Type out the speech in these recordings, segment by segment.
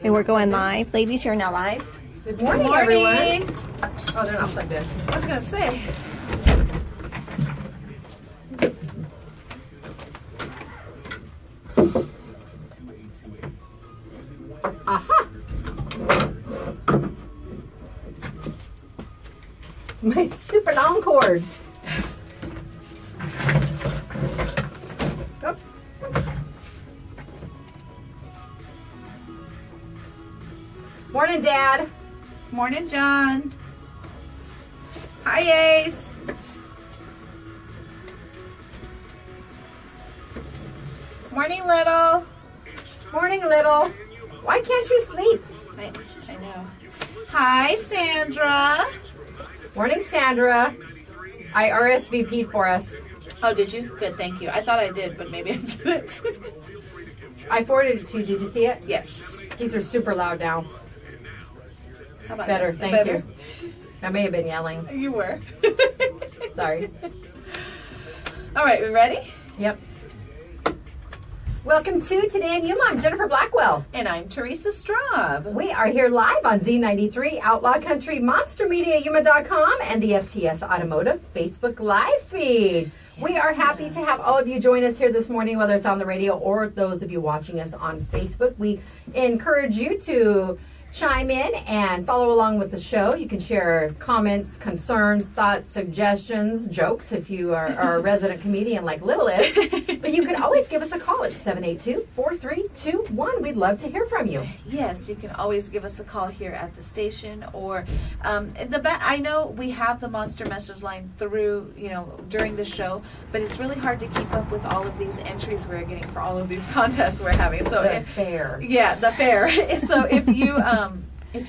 Okay, we're going live. Ladies, you're now live. Good morning, everyone. Oh, they're not plugged in. I was going to say. Aha! My super long cord. Oops. Morning, Dad. Morning, John. Hi, Ace. Morning, Little. Morning, Little. Why can't you sleep? I know. Hi, Sandra. Morning, Sandra. I RSVP'd for us. Oh, did you? Good, thank you. I thought I did, but maybe I didn't. I forwarded it to you. Did you see it? Yes. These are super loud now. How about Better, that? thank you. I may have been yelling. You were. Sorry. All right, we ready? Yep. Welcome to Today in Yuma. I'm Jennifer Blackwell. And I'm Teresa Straub. We are here live on Z93, Outlaw Country, Monster Media, Yuma.com, and the FTS Automotive Facebook Live feed. We are happy to have all of you join us here this morning, whether it's on the radio or those of you watching us on Facebook. We encourage you to chime in and follow along with the show. You can share comments, concerns, thoughts, suggestions, jokes if you are a resident comedian like Little is. But you can always give us a call at 782-4321. We'd love to hear from you. Yes, you can always give us a call here at the station, or I know we have the Monster message line through, during the show, but it's really hard to keep up with all of these entries we're getting for all of these contests we're having. So the fair. Yeah, the fair. So if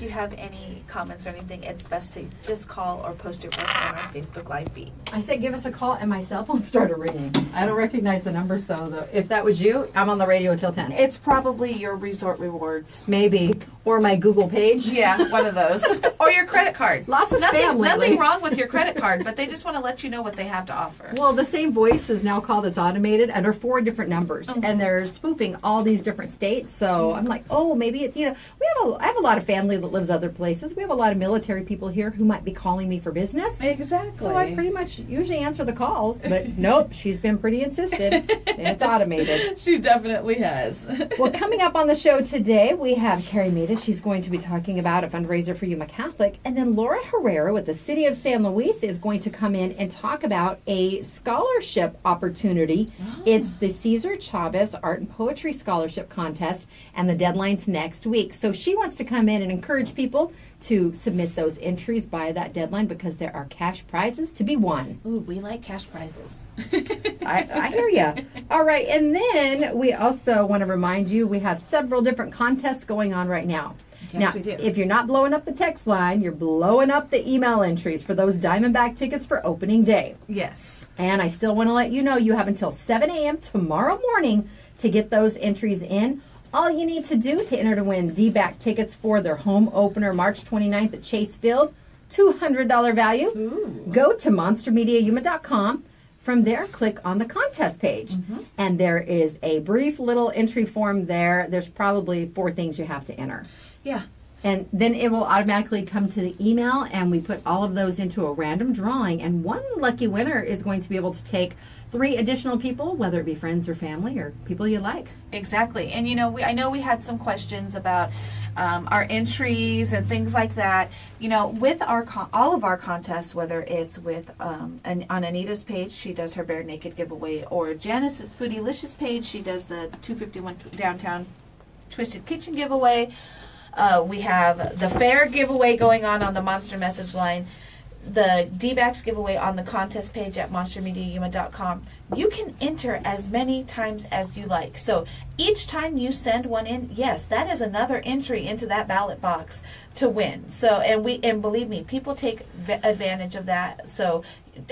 you have any comments or anything, it's best to just call or post it right on our Facebook Live feed. I said give us a call, and my cell phone started ringing. I don't recognize the number, so if that was you, I'm on the radio until 10. It's probably your resort rewards. Maybe. Or my Google page. Yeah, one of those. Or your credit card. Lots of spam lately. Nothing wrong with your credit card, but they just want to let you know what they have to offer. Well, the same voice is now called It's Automated under 4 different numbers, and they're spoofing all these different states. So I'm like, oh, maybe it's, I have a lot of family that lives other places. We have a lot of military people here who might be calling me for business. Exactly. So I pretty much usually answer the calls, but nope, she's been pretty insistent. It's automated. She definitely has. Well, coming up on the show today, we have Carrie Matus. She's going to be talking about a fundraiser for Yuma Catholic. And then Laura Herrera with the City of San Luis is going to come in and talk about a scholarship opportunity. Oh. It's the Cesar Chavez Art and Poetry Scholarship Contest, and the deadline's next week. So she wants to come in and encourage people to submit those entries by that deadline because there are cash prizes to be won. Ooh, we like cash prizes. I hear you. All right, and then we also want to remind you we have several different contests going on right now. Yes, now, we do. If you're not blowing up the text line, you're blowing up the email entries for those Diamondback tickets for opening day. Yes. And I still want to let you know you have until 7 a.m. tomorrow morning to get those entries in. All you need to do to enter to win D-back tickets for their home opener March 29th at Chase Field, $200 value. Ooh. Go to monstermediayuma.com. From there, click on the contest page. And there is a brief little entry form there. There's probably 4 things you have to enter. Yeah. And then it will automatically come to the email, and we put all of those into a random drawing. And one lucky winner is going to be able to take 3 additional people, whether it be friends or family or people you like. Exactly. And, I know we had some questions about our entries and things like that. With all of our contests, whether it's with on Anita's page, she does her Bare Naked giveaway, or Janice's Foodylicious page, she does the 251 Downtown Twisted Kitchen giveaway. We have the fair giveaway going on the Monster message line. The D-backs giveaway on the contest page at monstermediayuma.com. You can enter as many times as you like. So each time you send one in, yes, that is another entry into that ballot box to win. So and believe me, people take advantage of that. So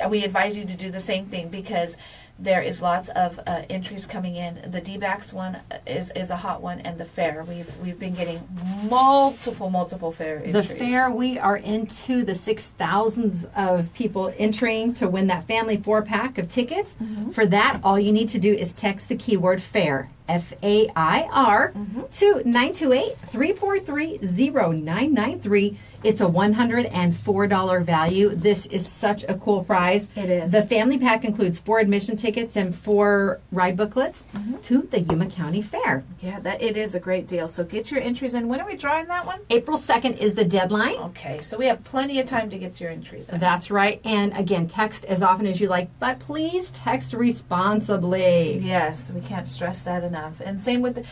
we advise you to do the same thing because there is lots of entries coming in. The D-backs one is a hot one, and the fair. We've been getting multiple fair entries. The fair, we are into the 6,000s of people entering to win that family 4-pack of tickets. For that, all you need to do is text the keyword fair FAIR, to 928-343-0993. It's a $104 value. This is such a cool prize. It is. The family pack includes 4 admission tickets and 4 ride booklets to the Yuma County Fair. Yeah, it is a great deal. So get your entries in. When are we drawing that one? April 2nd is the deadline. Okay, so we have plenty of time to get your entries in. That's right. And again, text as often as you like, but please text responsibly. Yes, we can't stress that enough. And same with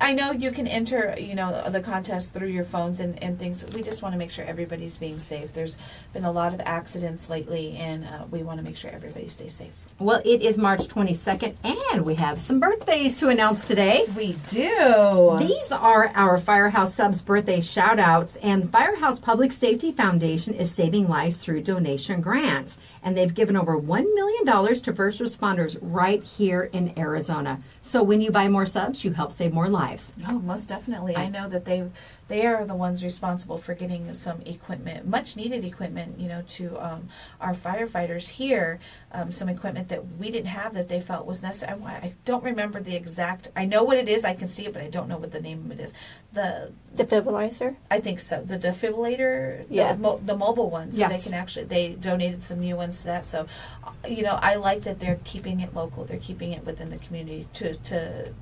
I know you can enter, the contest through your phones and things. We just want to make sure everybody's being safe. There's been a lot of accidents lately, and we want to make sure everybody stays safe. Well, it is March 22nd, and we have some birthdays to announce today. We do. These are our Firehouse Subs birthday shout-outs, and Firehouse Public Safety Foundation is saving lives through donation grants, and they've given over $1 million to first responders right here in Arizona. So when you buy more subs, you help save more lives. Oh, most definitely. I know that they are the ones responsible for getting some equipment, much needed equipment, to our firefighters here. Some equipment that we didn't have that they felt was necessary. I don't remember the exact. I know what it is. I can see it, but I don't know what the name of it is. The Defibrillator? I think so. The defibrillator. Yeah. The mobile ones. Yes. So they can actually. They donated some new ones to that. So, I like that they're keeping it local. They're keeping it within the community to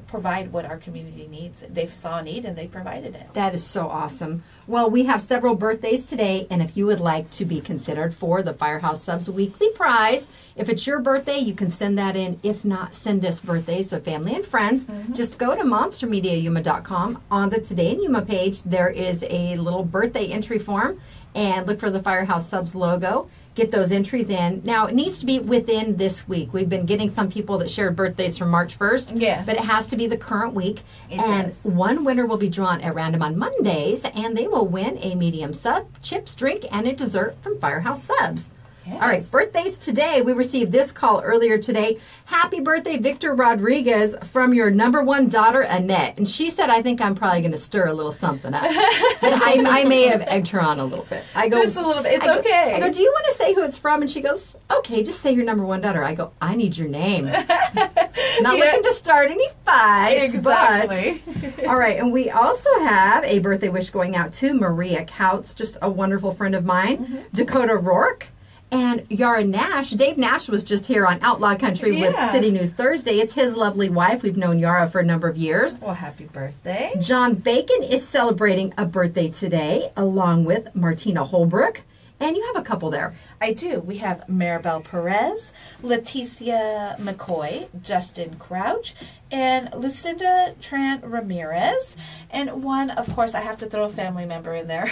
provide what our community needs. They saw a need and they provided it. That is so awesome. Well, we have several birthdays today, and if you would like to be considered for the Firehouse Subs weekly prize, if it's your birthday, you can send that in. If not, send us birthdays of family and friends. Just go to monstermediayuma.com. On the Today in Yuma page, there is a little birthday entry form, and look for the Firehouse Subs logo. Get those entries in. Now, it needs to be within this week. We've been getting some people that shared birthdays from March 1st. Yeah. But it has to be the current week. It does. One winner will be drawn at random on Mondays, and they will win a medium sub, chips, drink, and a dessert from Firehouse Subs. Yes. All right, birthdays today. We received this call earlier today. Happy birthday, Victor Rodriguez, from your number 1 daughter, Annette. And she said, I think I'm probably going to stir a little something up. And I may have egged her on a little bit. I go, just a little bit. It's okay. I go, do you want to say who it's from? And she goes, okay, just say your number 1 daughter. I go, I need your name. Not looking to start any fights. Exactly. But, all right, and we also have a birthday wish going out to Maria Couts, just a wonderful friend of mine, Dakota Rourke, and Yara Nash. Dave Nash was just here on Outlaw Country with City News Thursday. It's his lovely wife. We've known Yara for a number of years. Well, happy birthday. John Bacon is celebrating a birthday today, along with Martina Holbrook. And you have a couple there. I do. We have Maribel Perez, Leticia McCoy, Justin Crouch, and Lucinda Trant Ramirez. And one, of course, I have to throw a family member in there.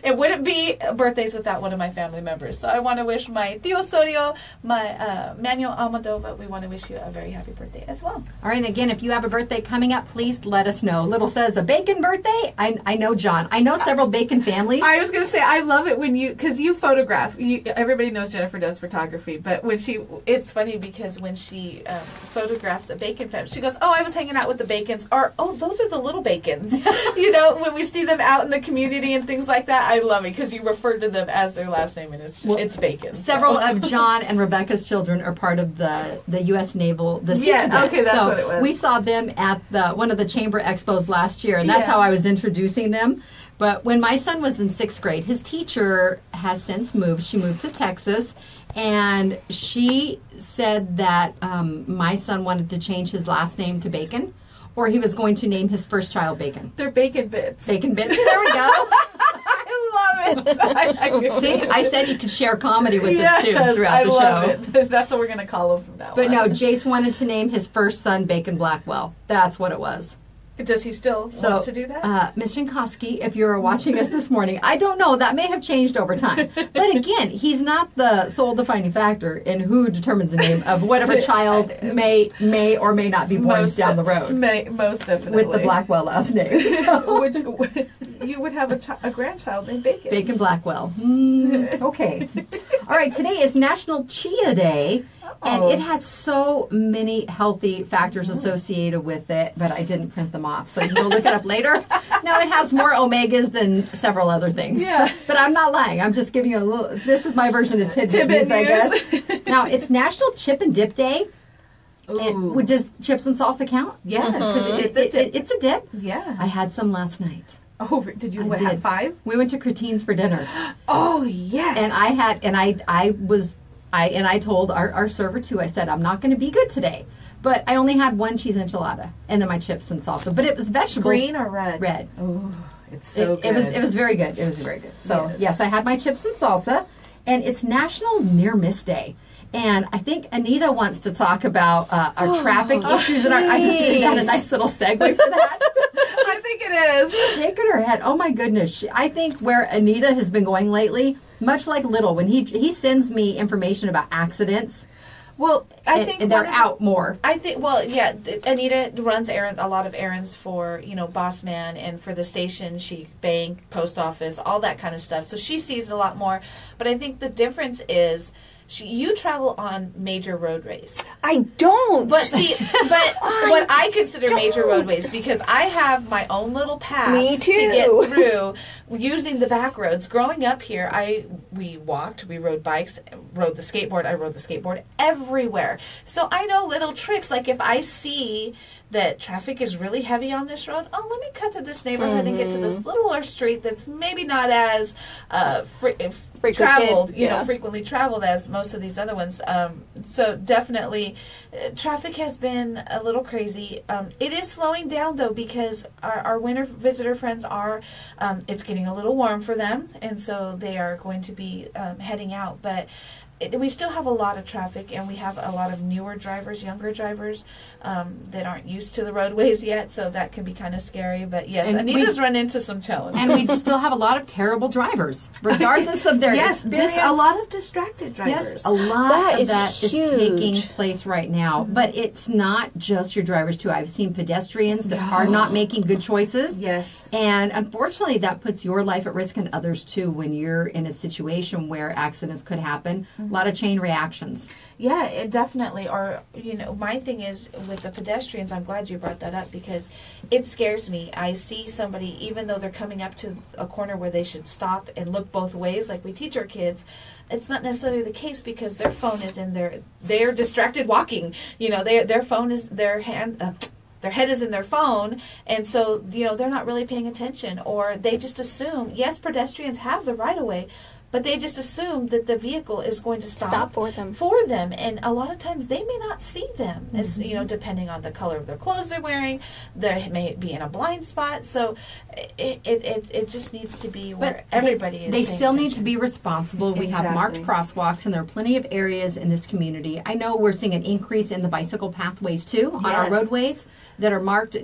It wouldn't be birthdays without one of my family members. So I want to wish my Theo Sodio, my Manuel Almodova, we want to wish you a very happy birthday as well. All right, and again, if you have a birthday coming up, please let us know. Little says, a Bacon birthday? I know John. I know several Bacon families. I was going to say, I love it when because you photograph. Everybody knows Jennifer does photography, but when it's funny because when she photographs a Bacon family, she goes, oh, I was hanging out with the Bacons, or, oh, those are the little Bacons. When we see them out in the community and things like that, I love it because you refer to them as their last name, and it's Bacon. Several of John and Rebecca's children are part of the U.S. Naval, the Sea Cadets. Okay, that's what it was. We saw them at one of the chamber expos last year, and that's how I was introducing them. But when my son was in 6th grade, his teacher has since moved. She moved to Texas, and she said that my son wanted to change his last name to Bacon, or he was going to name his first child Bacon. They're Bacon Bits. Bacon Bits. There we go. I love it. See, I said you could share comedy with us too throughout the show. I love it. That's what we're going to call him from now on. But no, Jace wanted to name his first son Bacon Blackwell. That's what it was. Does he still want to do that? Ms. Jankowski, if you're watching us this morning, I don't know. That may have changed over time. But again, he's not the sole defining factor in who determines the name of whatever child may or may not be born down the road. Most definitely. With the Blackwell last name. So. Which you would have a grandchild named Bacon. Bacon Blackwell. Okay. All right, today is National Chia Day. And it has so many healthy factors associated with it, but I didn't print them off. So you can go look it up later. No, it has more omegas than several other things. Yeah. But I'm not lying. I'm just giving you a little, this is my version of tidbit news, I guess. Now, it's National Chip and Dip Day. Ooh. Does chips and salsa count? Yes. It's a dip. Yeah. I had some last night. Oh, did you have 5? We went to Cretine's for dinner. Oh, yes. And I told our server too, I said, I'm not going to be good today. But I only had 1 cheese enchilada and then my chips and salsa. But it was vegetables. Green or red? Red. Oh, it's so good. It was very good. It was very good. So, yes, I had my chips and salsa. And it's National Near Miss Day. And I think Anita wants to talk about our traffic issues. And is that a nice little segue for that? I think it is. She's shaking her head. Oh, my goodness. I think where Anita has been going lately, much like Little, when he sends me information about accidents, well, I think they're out more. I think, Anita runs a lot of errands for, Boss Man and for the station, bank, post office, all that kind of stuff. So she sees it a lot more. But I think the difference is you travel on major roadways. I don't. But what I consider major roadways, because I have my own little path to get through using the back roads. Growing up here, we walked, we rode bikes, rode the skateboard. I rode the skateboard everywhere. So I know little tricks, like if I see that traffic is really heavy on this road, let me cut to this neighborhood and get to this littler street that's maybe not as frequently traveled as most of these other ones. So definitely, traffic has been a little crazy. It is slowing down though, because our winter visitor friends are. It's getting a little warm for them, and so they are going to be heading out. But we still have a lot of traffic, and we have a lot of newer drivers, younger drivers that aren't used to the roadways yet, so that can be kind of scary. But yes, and Anita's run into some challenges. And we still have a lot of terrible drivers, regardless of their experience. Just a lot of distracted drivers. Yes, a lot of that is taking place right now. Mm-hmm. But it's not just your drivers, too. I've seen pedestrians that are not making good choices. Yes. And unfortunately, that puts your life at risk and others, too, when you're in a situation where accidents could happen. A lot of chain reactions. Yeah, it definitely. Or, my thing is with the pedestrians, I'm glad you brought that up, because it scares me. I see somebody, even though they're coming up to a corner where they should stop and look both ways, like we teach our kids, it's not necessarily the case, because their phone is in they're distracted walking. Their phone is their hand. Their head is in their phone, and so, they're not really paying attention, or they just assume, yes, pedestrians have the right of way, but they just assume that the vehicle is going to stop for them. And a lot of times they may not see them, as depending on the color of their clothes they're wearing. They may be in a blind spot. So it just needs to be where everybody is. They still need to be responsible. We have marked crosswalks, and there are plenty of areas in this community. I know we're seeing an increase in the bicycle pathways too on our roadways that are marked.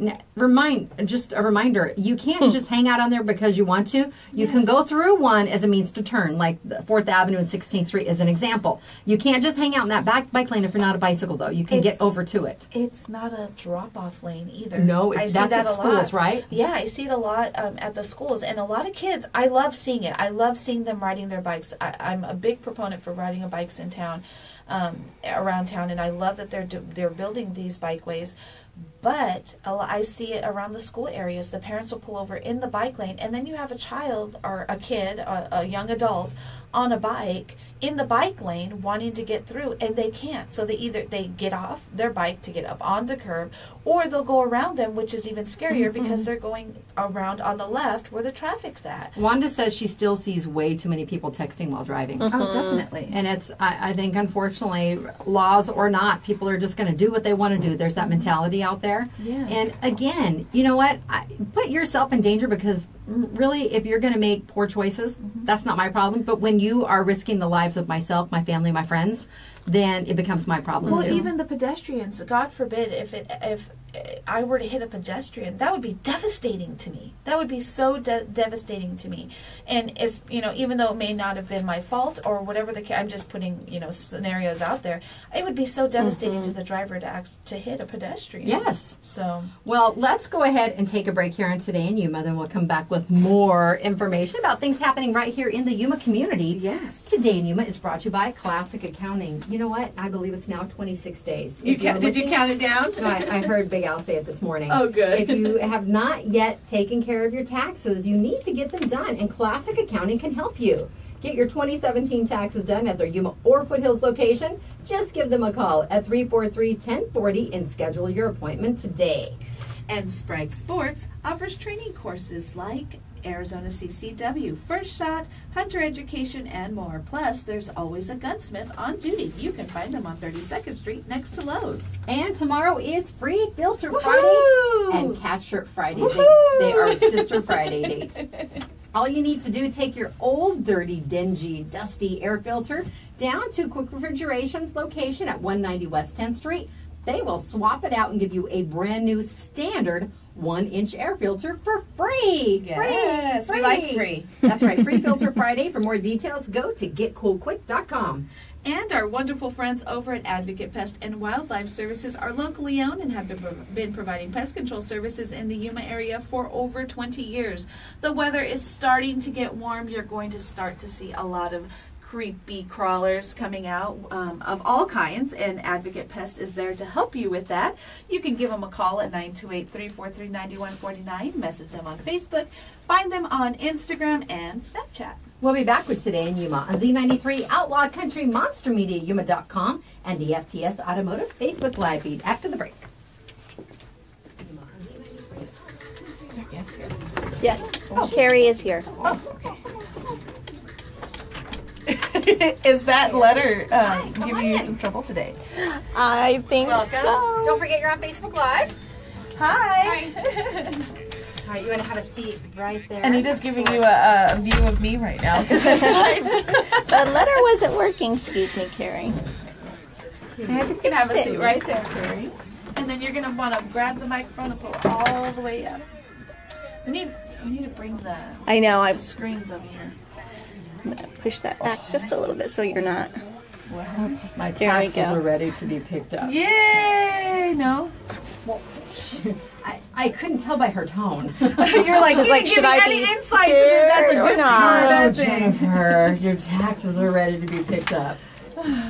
Just a reminder, you can't just hang out on there because you want to. You can go through one as a means to turn, like 4th Avenue and 16th Street as an example. You can't just hang out in that back bike lane if you're not a bicycle, though. You can get over to it. It's not a drop-off lane either. No, I that's see that at a schools, lot. right? Yeah, I see it a lot at the schools. And a lot of kids, I love seeing it. I love seeing them riding their bikes. I'm a big proponent for riding a bikes in town, around town, and I love that they're building these bikeways. But I see it around the school areas. The parents will pull over in the bike lane, and then you have a child or a kid, a young adult, on a bike in the bike lane wanting to get through, and they can't. So they get off their bike to get up on the curb, or they'll go around them, which is even scarier because they're going around on the left where the traffic's at. Wanda says she still sees way too many people texting while driving. Oh, definitely. And I think, unfortunately, laws or not, people are just going to do what they want to do. There's that mentality out there. Yeah. And again, you know what? Put yourself in danger, because really, if you're going to make poor choices, that's not my problem. But when you are risking the lives of myself, my family, my friends, then it becomes my problem too. Well, even the pedestrians, God forbid, if I were to hit a pedestrian, that would be devastating to me. That would be so devastating to me. And even though it may not have been my fault or whatever I'm just putting scenarios out there. It would be so devastating to the driver to hit a pedestrian. Yes. So well, let's go ahead and take a break here on Today in Yuma. Then we'll come back with more information about things happening right here in the Yuma community. Yes. Today in Yuma is brought to you by Classic Accounting. You know what? I believe it's now 26 days. Did you count it down? I heard Big Al say it this morning. Oh, good. If you have not yet taken care of your taxes, you need to get them done, and Classic Accounting can help you. Get your 2017 taxes done at their Yuma or Foothills location. Just give them a call at 343-1040 and schedule your appointment today. And Sprague Sports offers training courses like Arizona CCW, First Shot, Hunter Education, and more. Plus, there's always a gunsmith on duty. You can find them on 32nd Street next to Lowe's. And tomorrow is Free Filter Woohoo! Friday and Cat Shirt Friday. They are Sister Friday dates. All you need to do, take your old, dirty, dingy, dusty air filter down to Quick Refrigeration's location at 190 West 10th Street. They will swap it out and give you a brand new standard 1-inch air filter for free. Yes, we like free. That's right, Free Filter Friday. For more details, go to getcoolquick.com. And our wonderful friends over at Advocate Pest and Wildlife Services are locally owned and have been providing pest control services in the Yuma area for over 20 years. The weather is starting to get warm. You're going to start to see a lot of creepy crawlers coming out of all kinds, and Advocate Pest is there to help you with that. You can give them a call at 928-343-9149, message them on Facebook, find them on Instagram and Snapchat. We'll be back with Today in Yuma on Z93, Outlaw Country, Monster Media, Yuma.com, and the FTS Automotive Facebook Live feed after the break. Is our guest here? Yes. Carrie is here. Oh, okay. Is that letter giving you some trouble today? I think Welcome. so. Don't forget you're on Facebook Live. Hi. All right, you want to have a seat right there. Anita's giving you a view of me right now. The letter wasn't working. Excuse me, Carrie. I had to You can have a fix seat it. right there, Carrie. And then you're going to want to grab the microphone and pull it all the way up. We need to bring the I know. I screens over here. push that back just a little bit so you're not. My There we taxes go. are ready to be picked up. Yay! No. I couldn't tell by her tone. You're like, She's like, should I any be insight to it? That's a scared or good not? Oh, bad thing. Jennifer, your taxes are ready to be picked up.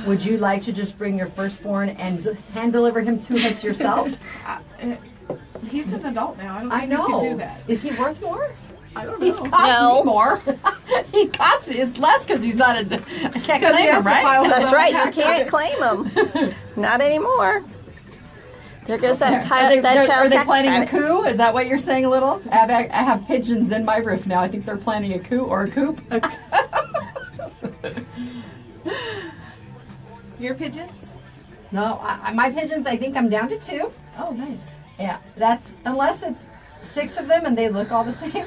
Would you like to just bring your firstborn and hand deliver him to us yourself? He's an adult now. I don't think I know. you can do that. Is he worth more? I don't He's know. cost No. me more. He costs it's less because he's not a. I can't Because he claim has him, to right? file his That's own right. You taxes. can't claim them. Not anymore. There goes that Are child. they, That are child they tax planning a credit. coup? Is that what you're saying, a little? I have pigeons in my roof now. I think they're planning a coup or a coup. Your pigeons? No, my pigeons. I think I'm down to 2. Oh, nice. Yeah, that's unless it's 6 of them and they look all the same.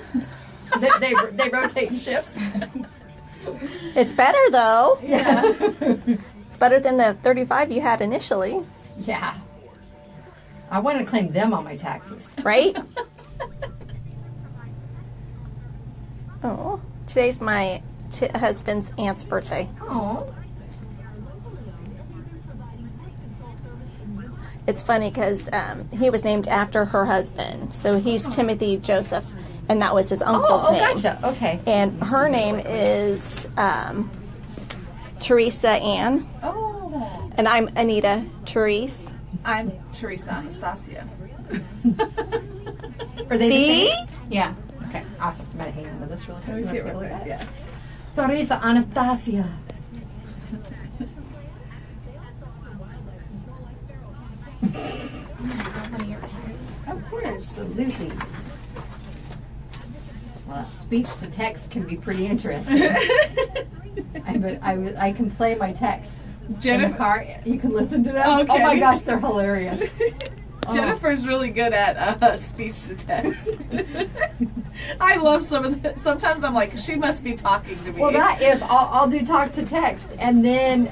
they rotate in shifts. It's better though. Yeah. It's better than the 35 you had initially, Yeah. I want to claim them on my taxes. right? Oh, today's my husband's aunt's birthday. Oh. It's funny because he was named after her husband, so he's Timothy Joseph, and that was his uncle's name. Gotcha. Okay. And her name is Teresa Ann, Oh. and I'm Anita Therese. I'm Teresa Anastasia. Are they See? the same? Yeah. Okay. Awesome. I'm gonna hang on to this really quick. Let me see You it wanna real take a quick. look at it? Yeah. Teresa Anastasia. Of course. Absolutely. Well, speech to text can be pretty interesting. I can play my text in the Jennifer, car. You can listen to them. Okay. Oh my gosh, they're hilarious. Jennifer's really good at speech to text. I love some of the. Sometimes I'm like, she must be talking to me. Well, that if I'll do talk to text, and then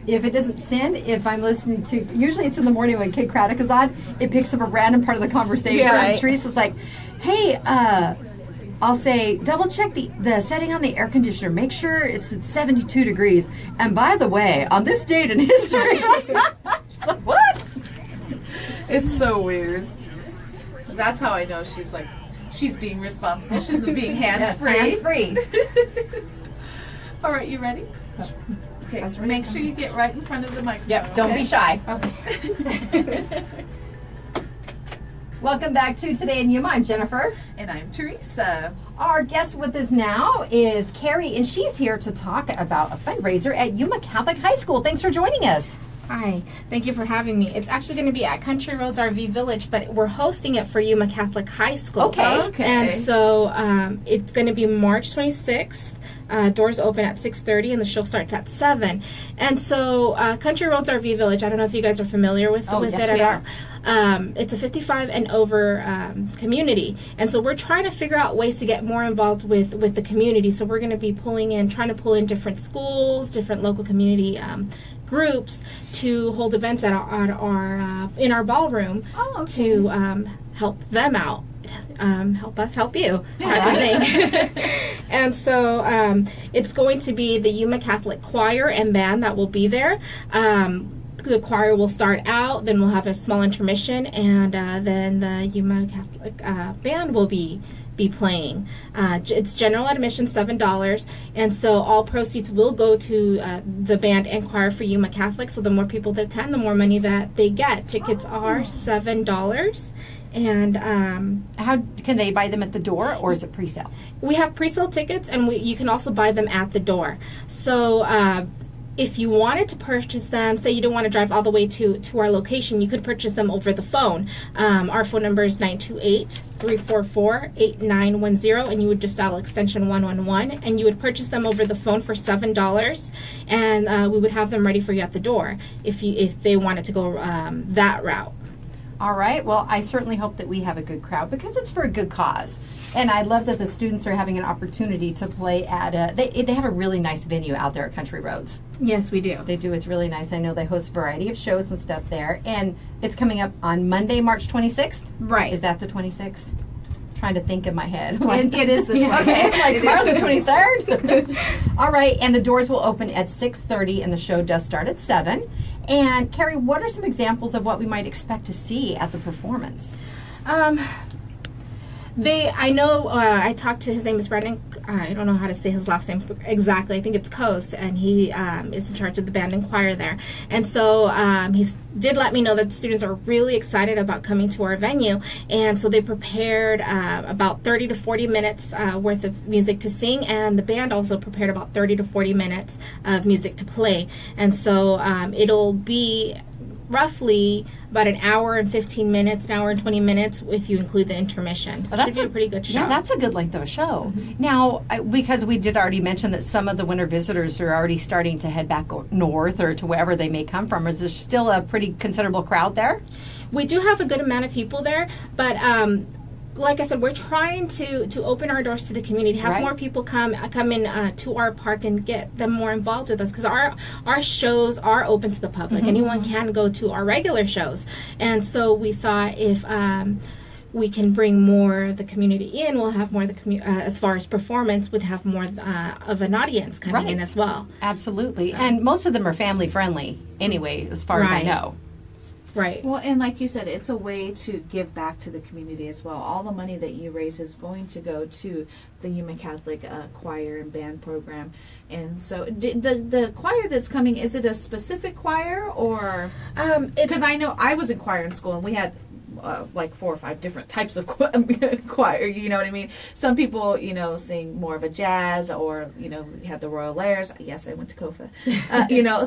if it doesn't send, if I'm listening to, usually it's in the morning when Kid Craddock is on, it picks up a random part of the conversation. Yeah, right. And Teresa's like, "Hey, I'll say double check the setting on the air conditioner. Make sure it's at 72 degrees. And by the way, on this date in history." She's like, what? It's so weird. That's how I know she's like, she's being responsible. She's being hands-free. Hands-free. All right, you ready? Okay, so make sure you get right in front of the microphone. Yep, don't be shy. Okay. Welcome back to Today in Yuma. I'm Jennifer. And I'm Teresa. Our guest with us now is Carrie, and she's here to talk about a fundraiser at Yuma Catholic High School. Thanks for joining us. Hi, thank you for having me. It's actually going to be at Country Roads RV Village, but we're hosting it for Yuma Catholic High School. Okay. And so it's going to be March 26th. Doors open at 6:30 and the show starts at 7. And so Country Roads RV Village, I don't know if you guys are familiar with yes, it at all. It's a 55 and over community. And so we're trying to figure out ways to get more involved with the community. So we're going to be trying to pull in different schools, different local community groups to hold events at our in our ballroom to help them out. Help us help you type of thing. And so it's going to be the Yuma Catholic Choir and Band that will be there. The choir will start out, then we'll have a small intermission, and then the Yuma Catholic Band will be playing. It's general admission, $7, and so all proceeds will go to the band and choir for Yuma Catholic. So the more people that attend, the more money that they get. Tickets are $7. And how can they buy them at the door, or is it pre-sale? We have pre-sale tickets, and you can also buy them at the door. So if you wanted to purchase them, say you don't want to drive all the way to our location, you could purchase them over the phone. Our phone number is 928-344-8910, and you would just dial extension 111, and you would purchase them over the phone for $7, and we would have them ready for you at the door if they wanted to go that route. All right. Well, I certainly hope that we have a good crowd because it's for a good cause. And I love that the students are having an opportunity to play at they have a really nice venue out there at Country Roads. Yes, we do. They do. It's really nice. I know they host a variety of shows and stuff there. And it's coming up on Monday, March 26th. Right. Is that the 26th? Trying to think in my head. It is the 26th. Okay, like tomorrow's the 23rd. All right, and the doors will open at 6:30, and the show does start at 7. And Carrie, what are some examples of what we might expect to see at the performance? I know I talked to, his name is Brandon, I don't know how to say his last name exactly, I think it's Coast, and he is in charge of the band and choir there. And so he did let me know that the students are really excited about coming to our venue, and so they prepared about 30 to 40 minutes worth of music to sing, and the band also prepared about 30 to 40 minutes of music to play. And so it'll be roughly about an hour and 15 minutes, an hour and 20 minutes if you include the intermission. So that should be a pretty good show. Yeah, that's a good length of a show. Mm-hmm. Now, because we did already mention that some of the winter visitors are already starting to head back north or to wherever they may come from, is there still a pretty considerable crowd there? We do have a good amount of people there, but like I said, we're trying to open our doors to the community, have more people come in to our park and get them more involved with us, because our shows are open to the public. Mm-hmm. Anyone can go to our regular shows, and so we thought if we can bring more of the community in, we'll have more of the as far as performance, would have more of an audience coming in as well. Absolutely, and most of them are family friendly anyway, as far as I know. Right. Well, and like you said, it's a way to give back to the community as well. All the money that you raise is going to go to the Yuma Catholic choir and band program. And so the choir that's coming, is it a specific choir or? Because I know I was in choir in school and we had like 4 or 5 different types of choir, you know what I mean? Some people, sing more of a jazz, or, we had the Royal Airs. Yes, I went to COFA.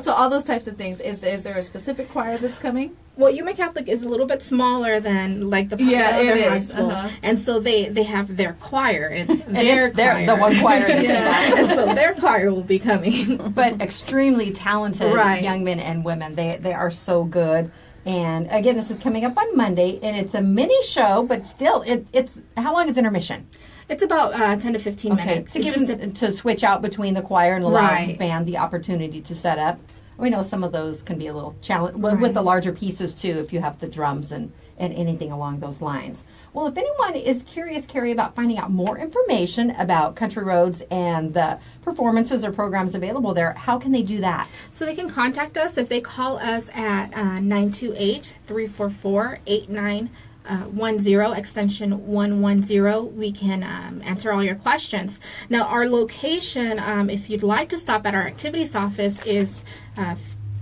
So all those types of things. Is there a specific choir that's coming? Well, Yuma Catholic is a little bit smaller than like the other high schools, and so they have their choir. It's their choir. The one choir. And so their choir will be coming. But extremely talented young men and women. They are so good. And again, this is coming up on Monday, and it's a mini show, but still, it's how long is intermission? It's about 10 to 15 minutes. To give them to switch out between the choir and allow the band the opportunity to set up. We know some of those can be a little challenging with the larger pieces too, if you have the drums and anything along those lines. Well, if anyone is curious, Carrie, about finding out more information about Country Roads and the performances or programs available there, how can they do that? So they can contact us if they call us at 928-344-8910, extension 110. We can answer all your questions. Now, our location, if you'd like to stop at our activities office, is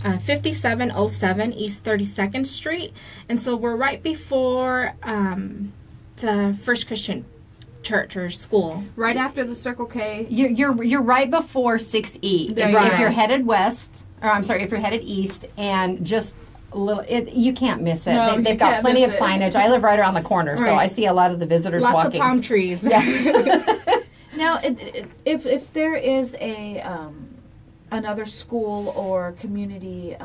5707 East 32nd Street. And so we're right before the First Christian church or school. Right after the Circle K. You're right before 6E. There you If go. you're headed west, or I'm sorry, if you're headed east, and just a little, you can't miss it. No, They've you got can't plenty of miss it. signage. I live right around the corner, so Right. I see a lot of the visitors Lots walking. of palm trees. Yes. Now, if there is a another school or community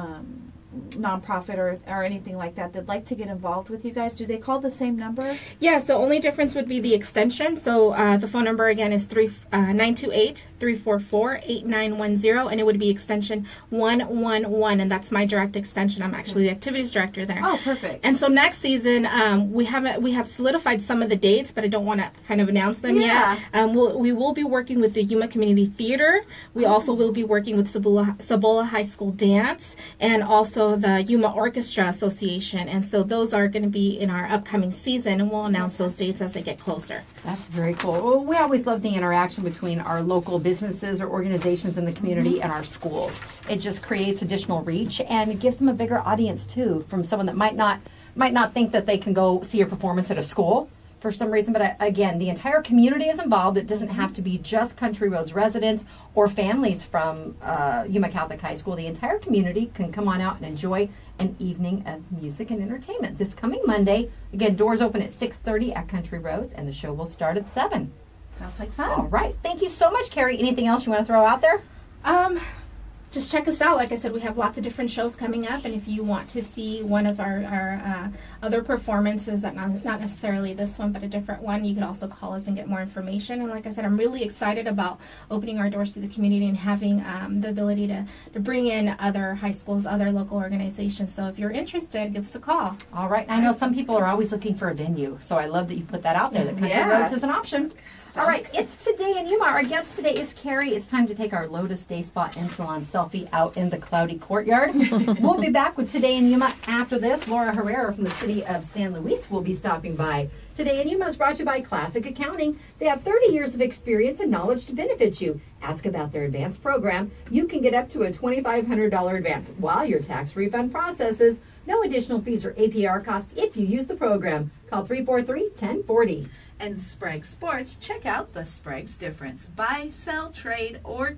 nonprofit or anything like that that'd like to get involved with you guys, do they call the same number? Yes, the only difference would be the extension. So the phone number again is 928-344-8910, and it would be extension 111, and that's my direct extension. I'm actually the activities director there. Oh, perfect. And so next season, we have solidified some of the dates, but I don't want to kind of announce them Yeah. yet. We will be working with the Yuma Community Theater. We also will be working with Cibola High School Dance, and also the Yuma Orchestra Association. And so those are going to be in our upcoming season, and we'll announce those dates as they get closer. That's very cool. Well, we always love the interaction between our local businesses or organizations in the community and our schools. It just creates additional reach, and it gives them a bigger audience too, from someone that might not think that they can go see a performance at a school for some reason. But again, the entire community is involved. It doesn't have to be just Country Roads residents or families from Yuma Catholic High School. The entire community can come on out and enjoy an evening of music and entertainment this coming Monday. Again, doors open at 6:30 at Country Roads, and the show will start at 7. Sounds like fun. All right. Thank you so much, Carrie. Anything else you want to throw out there? Just check us out. Like I said, we have lots of different shows coming up, and if you want to see one of our other performances, that not necessarily this one, but a different one, you could also call us and get more information. And like I said, I'm really excited about opening our doors to the community and having the ability to bring in other high schools, other local organizations. So if you're interested, give us a call. All right. And I know some people are always looking for a venue, so I love that you put that out there, that Country Yeah. Roads is an option. All right, it's Today in Yuma. Our guest today is Carrie. It's time to take our Lotus Day Spa and Salon selfie out in the cloudy courtyard. We'll be back with Today in Yuma after this. Laura Herrera from the city of San Luis will be stopping by. Today in Yuma is brought to you by Classic Accounting. They have 30 years of experience and knowledge to benefit you. Ask about their advanced program. You can get up to a $2,500 advance while your tax refund processes. No additional fees or APR cost if you use the program. Call 343-1040. And Sprague Sports, check out the Sprague's difference. Buy, sell, trade, or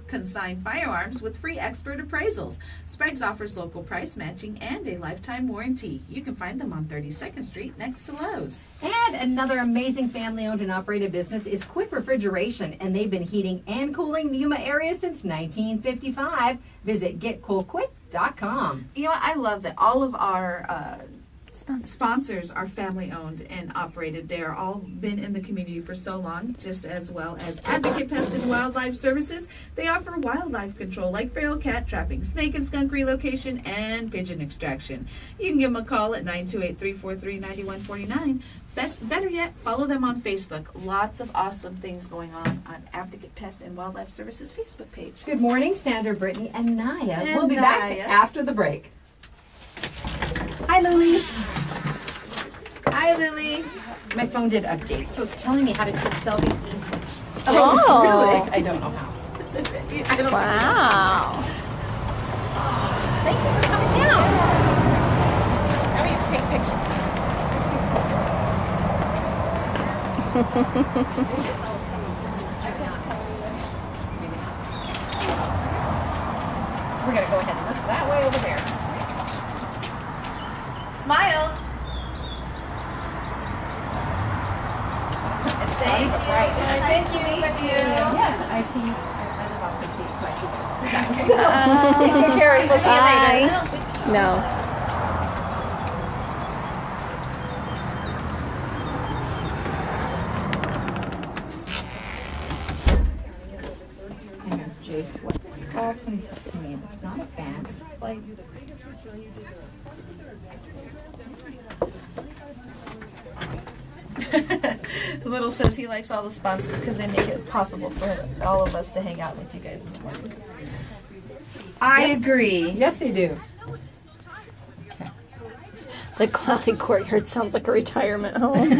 consign firearms with free expert appraisals. Sprague's offers local price matching and a lifetime warranty. You can find them on 32nd Street next to Lowe's. And another amazing family-owned and operated business is Quick Refrigeration, and they've been heating and cooling the Yuma area since 1955. Visit getcoolquick.com. You know, I love that all of our sponsors are family owned and operated. They are all been in the community for so long, just as well as Advocate Pest and Wildlife Services. They offer wildlife control like feral cat trapping, snake and skunk relocation, and pigeon extraction. You can give them a call at 928-343-9149. Better yet, follow them on Facebook. Lots of awesome things going on Advocate Pest and Wildlife Services Facebook page. Good morning, Sandra, Brittany, and Naya. And We'll be back Naya. after the break. Hi, Lily. Hi, Lily. My phone did update, so it's telling me how to take selfies easily. Oh, Really? I don't know how. wow. Thank you for coming down. I mean, take pictures. We're going to go ahead and look that way over there. Smile. It's cloudy but bright. Thank you. Yes, I see. I live off 60, so I see that. Take care, Carrie. We'll see you later. Bye. No. Hang on, Jace. What is fall 26 mean? It's not a band. It's like... Little says he likes all the sponsors because they make it possible for all of us to hang out with you guys in the morning. I agree. Yes, they do. The cloudy courtyard sounds like a retirement home.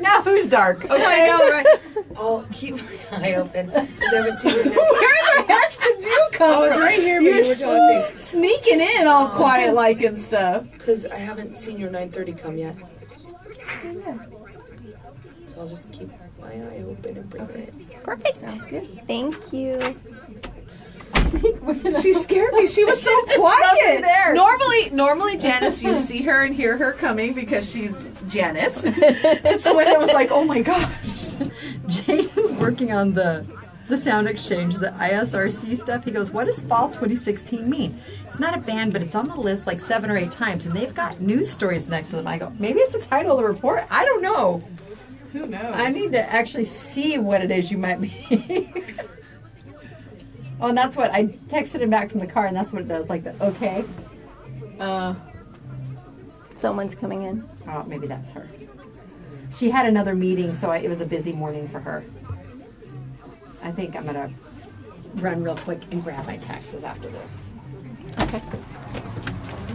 Now who's dark? Okay. I know, right? I'll keep my eye open because I haven't seen your next. Where the heck did you come I was from? right here when you were talking. Sneaking in all quiet like and stuff. Because I haven't seen your 9:30 come yet. So I'll just keep my eye open and bring it in. Perfect. Sounds good. Thank you. She scared me. She was so left me quiet. there. Normally Janice, you see her and hear her coming because she's Janice. And so when I was like, oh my gosh. Jason's working on the sound exchange, the ISRC stuff. He goes, what does fall 2016 mean? It's not a band, but it's on the list like 7 or 8 times, and they've got news stories next to them. I go, maybe it's the title of the report? I don't know. Who knows? I need to actually see what it is you might be. Oh, and that's what I texted him back from the car, and that's what it does, like the okay. Someone's coming in. Oh, maybe that's her. She had another meeting, so it was a busy morning for her. I think I'm gonna run real quick and grab my taxes after this. Okay.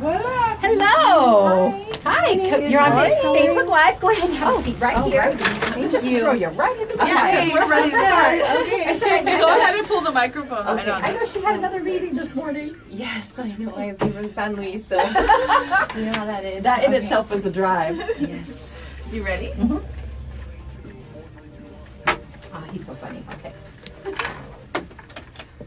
What up? Hello. Hi. You're on Facebook Live. Go ahead and have a seat right here. Let me just throw you right into the Yeah, because we're ready to start. Okay. Go ahead and pull the microphone right Okay. on. I know she had another meeting this morning. Yes, I know. I have from San Luis, so you know how that is. That in itself was a drive. Yes. You ready? Mm-hmm. Oh, he's so funny. Okay.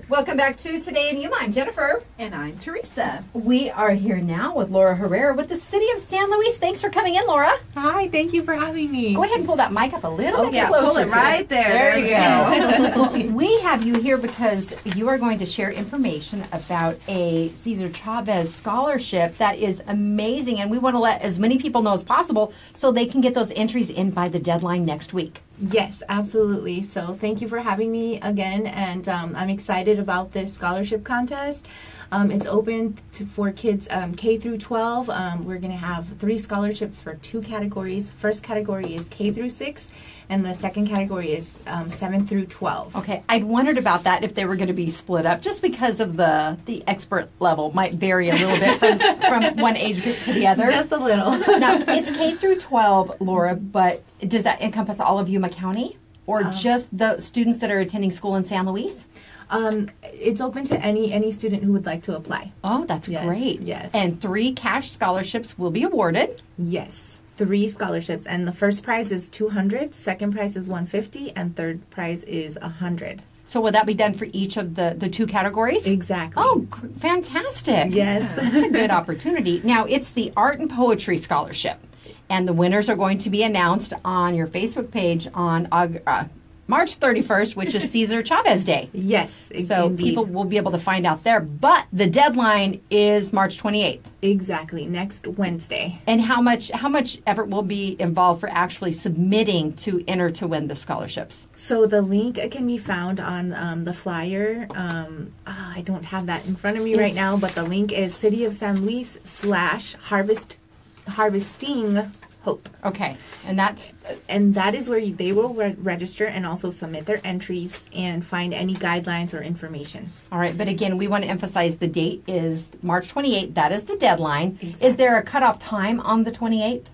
Welcome back to Today in Yuma. I'm Jennifer. And I'm Teresa. We are here now with Laura Herrera with the City of San Luis. Thanks for coming in, Laura. Hi, thank you for having me. Go ahead and pull that mic up a little bit Yeah, closer. pull it to right there. There you go. Well, we have you here because you are going to share information about a Cesar Chavez scholarship that is amazing, and we want to let as many people know as possible so they can get those entries in by the deadline next week. Yes, absolutely. So thank you for having me again, and I'm excited about this scholarship contest. It's open for kids K through 12. We're going to have 3 scholarships for 2 categories. First category is K through 6, and the second category is 7 through 12. Okay, I'd wondered about that if they were going to be split up, just because of the expert level might vary a little bit from one age group to the other. Just a little. Now, it's K through 12, Laura, but does that encompass all of Yuma County, or just the students that are attending school in San Luis? It's open to any student who would like to apply. Oh, that's Yes, great. yes. And 3 cash scholarships will be awarded. Yes, 3 scholarships, and the first prize is $200, second prize is $150, and third prize is $100. So will that be done for each of the 2 categories? Exactly. Oh, fantastic. Yes. That's a good opportunity. Now, it's the Art and Poetry Scholarship, and the winners are going to be announced on your Facebook page on March 31st, which is Cesar Chavez Day. Yes. So indeed. people will be able to find out there. But the deadline is March 28th. Exactly, next Wednesday. And how much effort will be involved for actually submitting to enter to win the scholarships? So the link can be found on the flyer. I don't have that in front of me right now, but the link is City of San Luis /harvesting hope. Okay, and that is where they will register and also submit their entries and find any guidelines or information. all right. But again, we want to emphasize the date is March 28th. That is the deadline. Exactly. Is there a cutoff time on the 28th?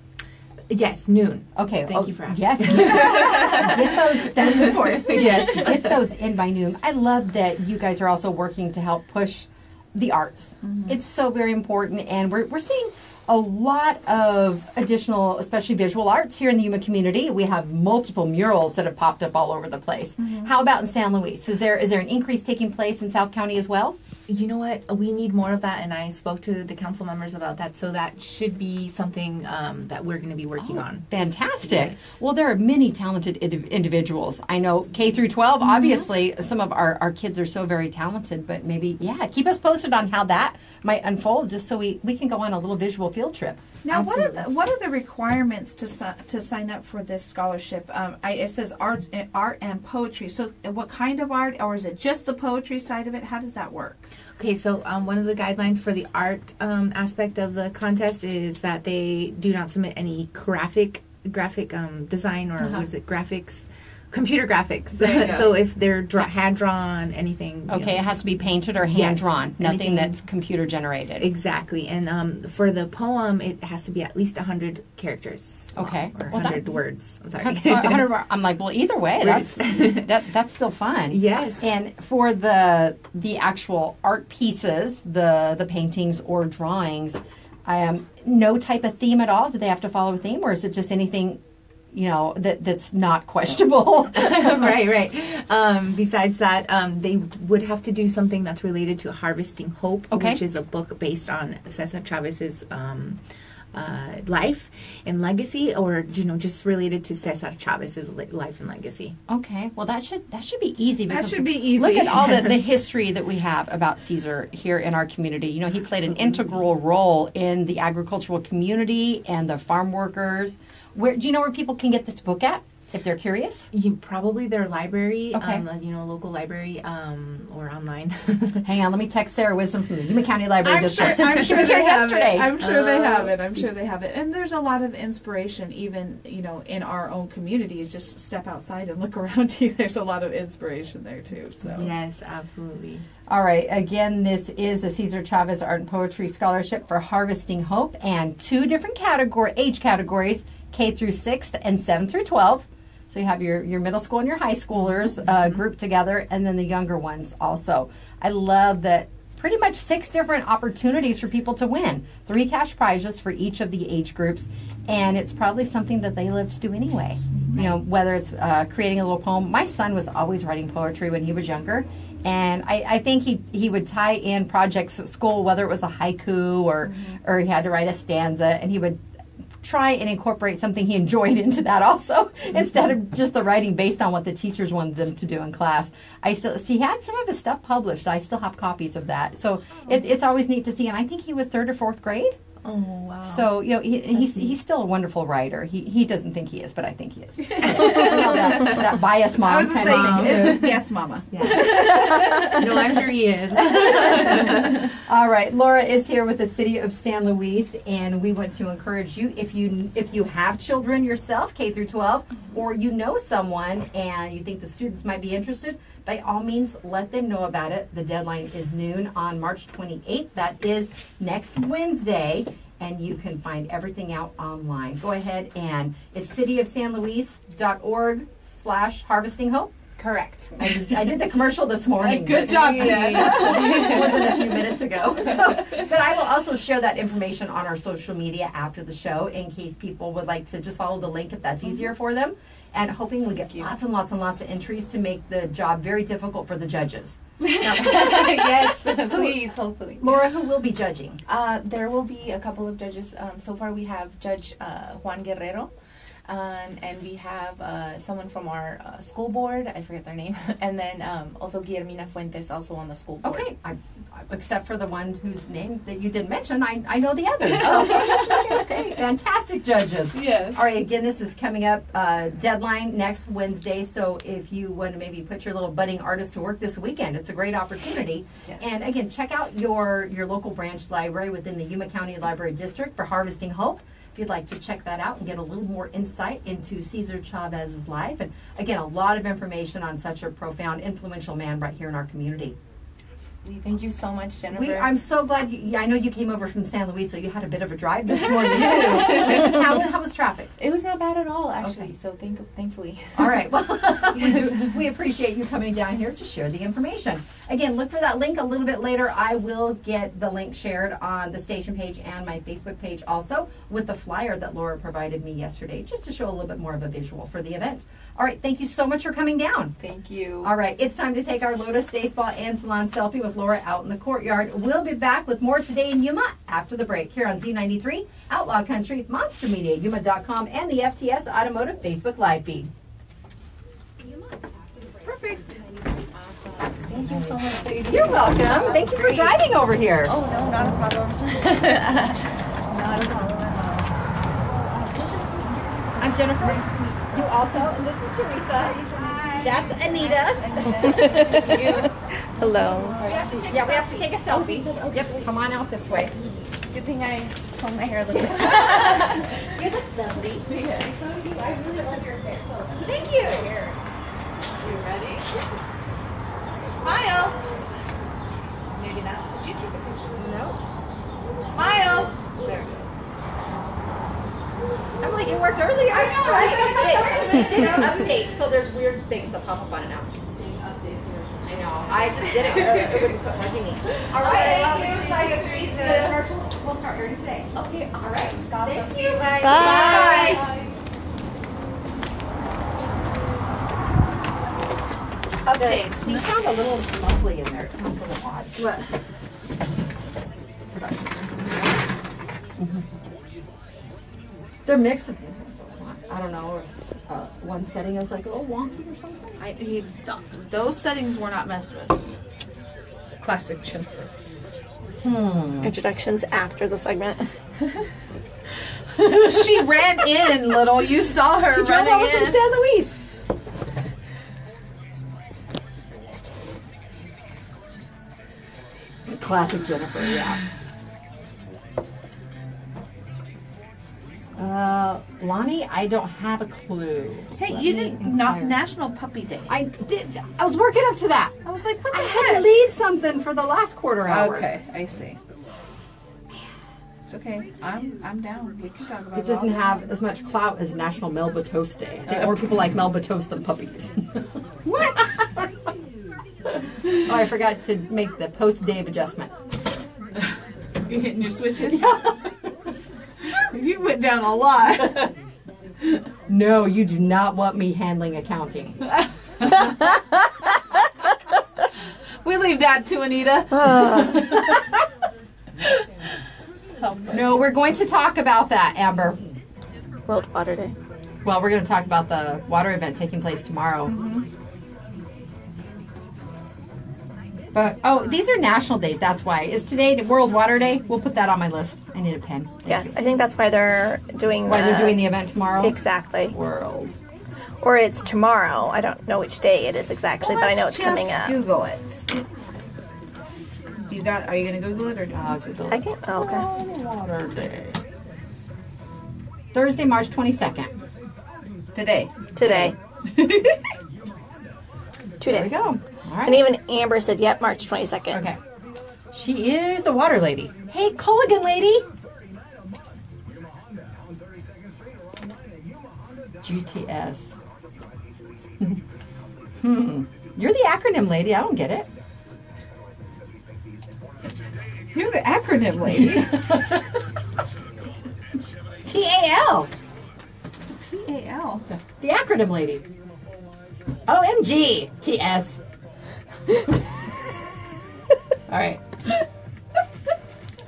Yes, noon. Okay. Thank you for asking. Yes. Get those. That is important. Yes. Get those in by noon. I love that you guys are also working to help push the arts. Mm-hmm. It's so very important, and we're seeing a lot of additional, especially visual arts here in the Yuma community. We have multiple murals that have popped up all over the place. Mm-hmm. How about in San Luis? Is there an increase taking place in South County as well? You know what? We need more of that, and I spoke to the council members about that, so that should be something that we're going to be working on. Fantastic. Yes. Well, there are many talented individuals. I know K through 12, obviously, some of our kids are so very talented, but maybe, keep us posted on how that might unfold, just so we can go on a little visual field trip. Now, what are the requirements to sign up for this scholarship? It says art and poetry. So, what kind of art, or is it just the poetry side of it? How does that work? Okay, so one of the guidelines for the art aspect of the contest is that they do not submit any graphic design, or what is it, computer graphics. So if they're hand drawn, anything. Okay, it has to be painted or hand drawn. Nothing that's computer generated. Exactly, and for the poem, it has to be at least 100 characters. Okay, or 100 words. I'm sorry. 100. I'm like, well, either way, that's still fun. Yes. And for the actual art pieces, the paintings or drawings, no type of theme at all? Do they have to follow a theme, or is it just anything, that's not questionable? Right. Besides that, they would have to do something that's related to Harvesting Hope, which is a book based on Cesar Chavez's life and legacy, or just related to Cesar Chavez's life and legacy. Okay, well that should be easy. That should be easy. Look at all the history that we have about Cesar here in our community. He played an integral role in the agricultural community and the farm workers. Do you know where people can get this book at if they're curious? Probably their library, okay. Local library, or online. Hang on, let me text Sarah Wisdom from the Yuma County Library District. I'm She was here yesterday. I'm sure they have it. I'm sure they have it. And there's a lot of inspiration, even in our own communities. Just step outside and look around you. There's a lot of inspiration there too. So yes, absolutely. All right. Again, this is a Cesar Chavez Art and Poetry Scholarship for Harvesting Hope, and 2 different age categories: K through 6th and 7 through 12. So you have your middle school and your high schoolers grouped together, and then the younger ones also. I love that pretty much 6 different opportunities for people to win. 3 cash prizes for each of the age groups, and it's probably something that they love to do anyway. Whether it's creating a little poem. My son was always writing poetry when he was younger, and I think he would tie in projects at school, whether it was a haiku or he had to write a stanza, and he would try and incorporate something he enjoyed into that also, instead of just the writing based on what the teachers wanted them to do in class. He had some of his stuff published. I still have copies of that. So it's always neat to see. And I think he was 3rd or 4th grade. Oh, wow. So, he's still a wonderful writer. He doesn't think he is, but I think he is. that bias mom. I was kind of thing, too. Yes, Mama. Yeah. No, I'm sure he is. All right, Laura is here with the City of San Luis, and we want to encourage you, if you have children yourself, K through 12, or you know someone and you think the students might be interested, by all means, let them know about it. The deadline is noon on March 28th. That is next Wednesday, and you can find everything out online. Go ahead, and it's cityofsanluis.org/harvesting hope. Correct. I did the commercial this morning. Good job, more than a few minutes ago. But I will also share that information on our social media after the show in case people would like to just follow the link if that's easier for them. And hoping we get lots and lots and lots of entries to make the job very difficult for the judges. Yes, please, hopefully. Laura, who will be judging? There will be a couple of judges. So far we have Judge Juan Guerrero. And we have someone from our school board, I forget their name, and then also Guillermina Fuentes, also on the school board. Okay, except for the one whose name that you didn't mention, I know the others. So. Okay, fantastic judges. Yes. All right, again, this is coming up, deadline next Wednesday, so if you want to maybe put your little budding artist to work this weekend, it's a great opportunity. Yes. And again, check out your local branch library within the Yuma County Library District for Harvesting Hope. If you'd like to check that out and get a little more insight into Cesar Chavez's life. And again, a lot of information on such a profound, influential man right here in our community. Thank you so much, Jennifer. I'm so glad. I know you came over from San Luis, so you had a bit of a drive this morning, too. How was traffic? It was not bad at all, actually, so thankfully. All right. Well, we appreciate you coming down here to share the information. Again, look for that link a little bit later. I will get the link shared on the station page and my Facebook page also with the flyer that Laura provided me yesterday, just to show a little bit more of a visual for the event. All right. Thank you so much for coming down. Thank you. All right. It's time to take our Lotus Day Spa and Salon selfie with Laura out in the courtyard. We'll be back with more today in Yuma after the break here on Z93, Outlaw Country, Monster Media, Yuma.com, and the FTS Automotive Facebook Live feed. Perfect. Awesome. Thank you so much, ladies. You're welcome. Thank you for driving over here. Oh, no, not a problem. Not a problem at all. I'm Jennifer. You also, and this is Teresa. Hi. That's Anita. Hello. Yeah, we have to take a selfie. Yep, come on out this way. Good thing I combed my hair a little bit. You look lovely. Yes. I really love your hair. Thank you. You ready? Smile. Maybe not. Did you take a picture? No. Smile. There it goes. I'm like, it worked earlier. I know, right? It didn't update, so there's weird things that pop up on it now. Updates. I know. I just did it. It wouldn't put working. All right. The commercials will start airing today. Okay. All right. Thank you. Bye. Updates. These sound a little muffly in there. It sounds a little odd. What? They're mixed. I don't know. One setting is like a little wonky or something. Those settings were not messed with. Classic Jennifer. Introductions after the segment. She ran in, little. You saw her She drove over running from in. San Luis. Classic Jennifer, yeah. Lonnie, I don't have a clue. Hey, Let you me did not inquire. National Puppy Day. I did. I was working up to that. I was like, what the I heck? had to leave something for the last quarter hour. Okay, I see. It's okay. I'm down. We can talk about It doesn't have as much clout as National Melba Toast Day. I think more people like Melba Toast than puppies. What? Oh, I forgot to make the post-Dave adjustment. You hitting your switches? You went down a lot. No, you do not want me handling accounting. We leave that to Anita. No, we're going to talk about that, Amber. World Water Day. Well, we're going to talk about the water event taking place tomorrow. But, oh, these are national days. That's why. Is today World Water Day? We'll put that on my list. I need a pen. Thank Yes, you. I think that's why they're doing Why they're doing the event tomorrow? Exactly. World. Or it's tomorrow. I don't know which day it is exactly, but I know it's coming up. Google it. You got? Are you gonna Google it or I'll Google I it. can't. Oh, okay. World Water Day. Thursday, March 22nd. today? Today. 2 There we days. go. All right. And even Amber said, yep, March 22nd. Okay. She is the water lady. Hey, Culligan lady. GTS. You're the acronym lady. I don't get it. You're the acronym lady. TAL. TAL. The acronym lady. OMG. TS. All right.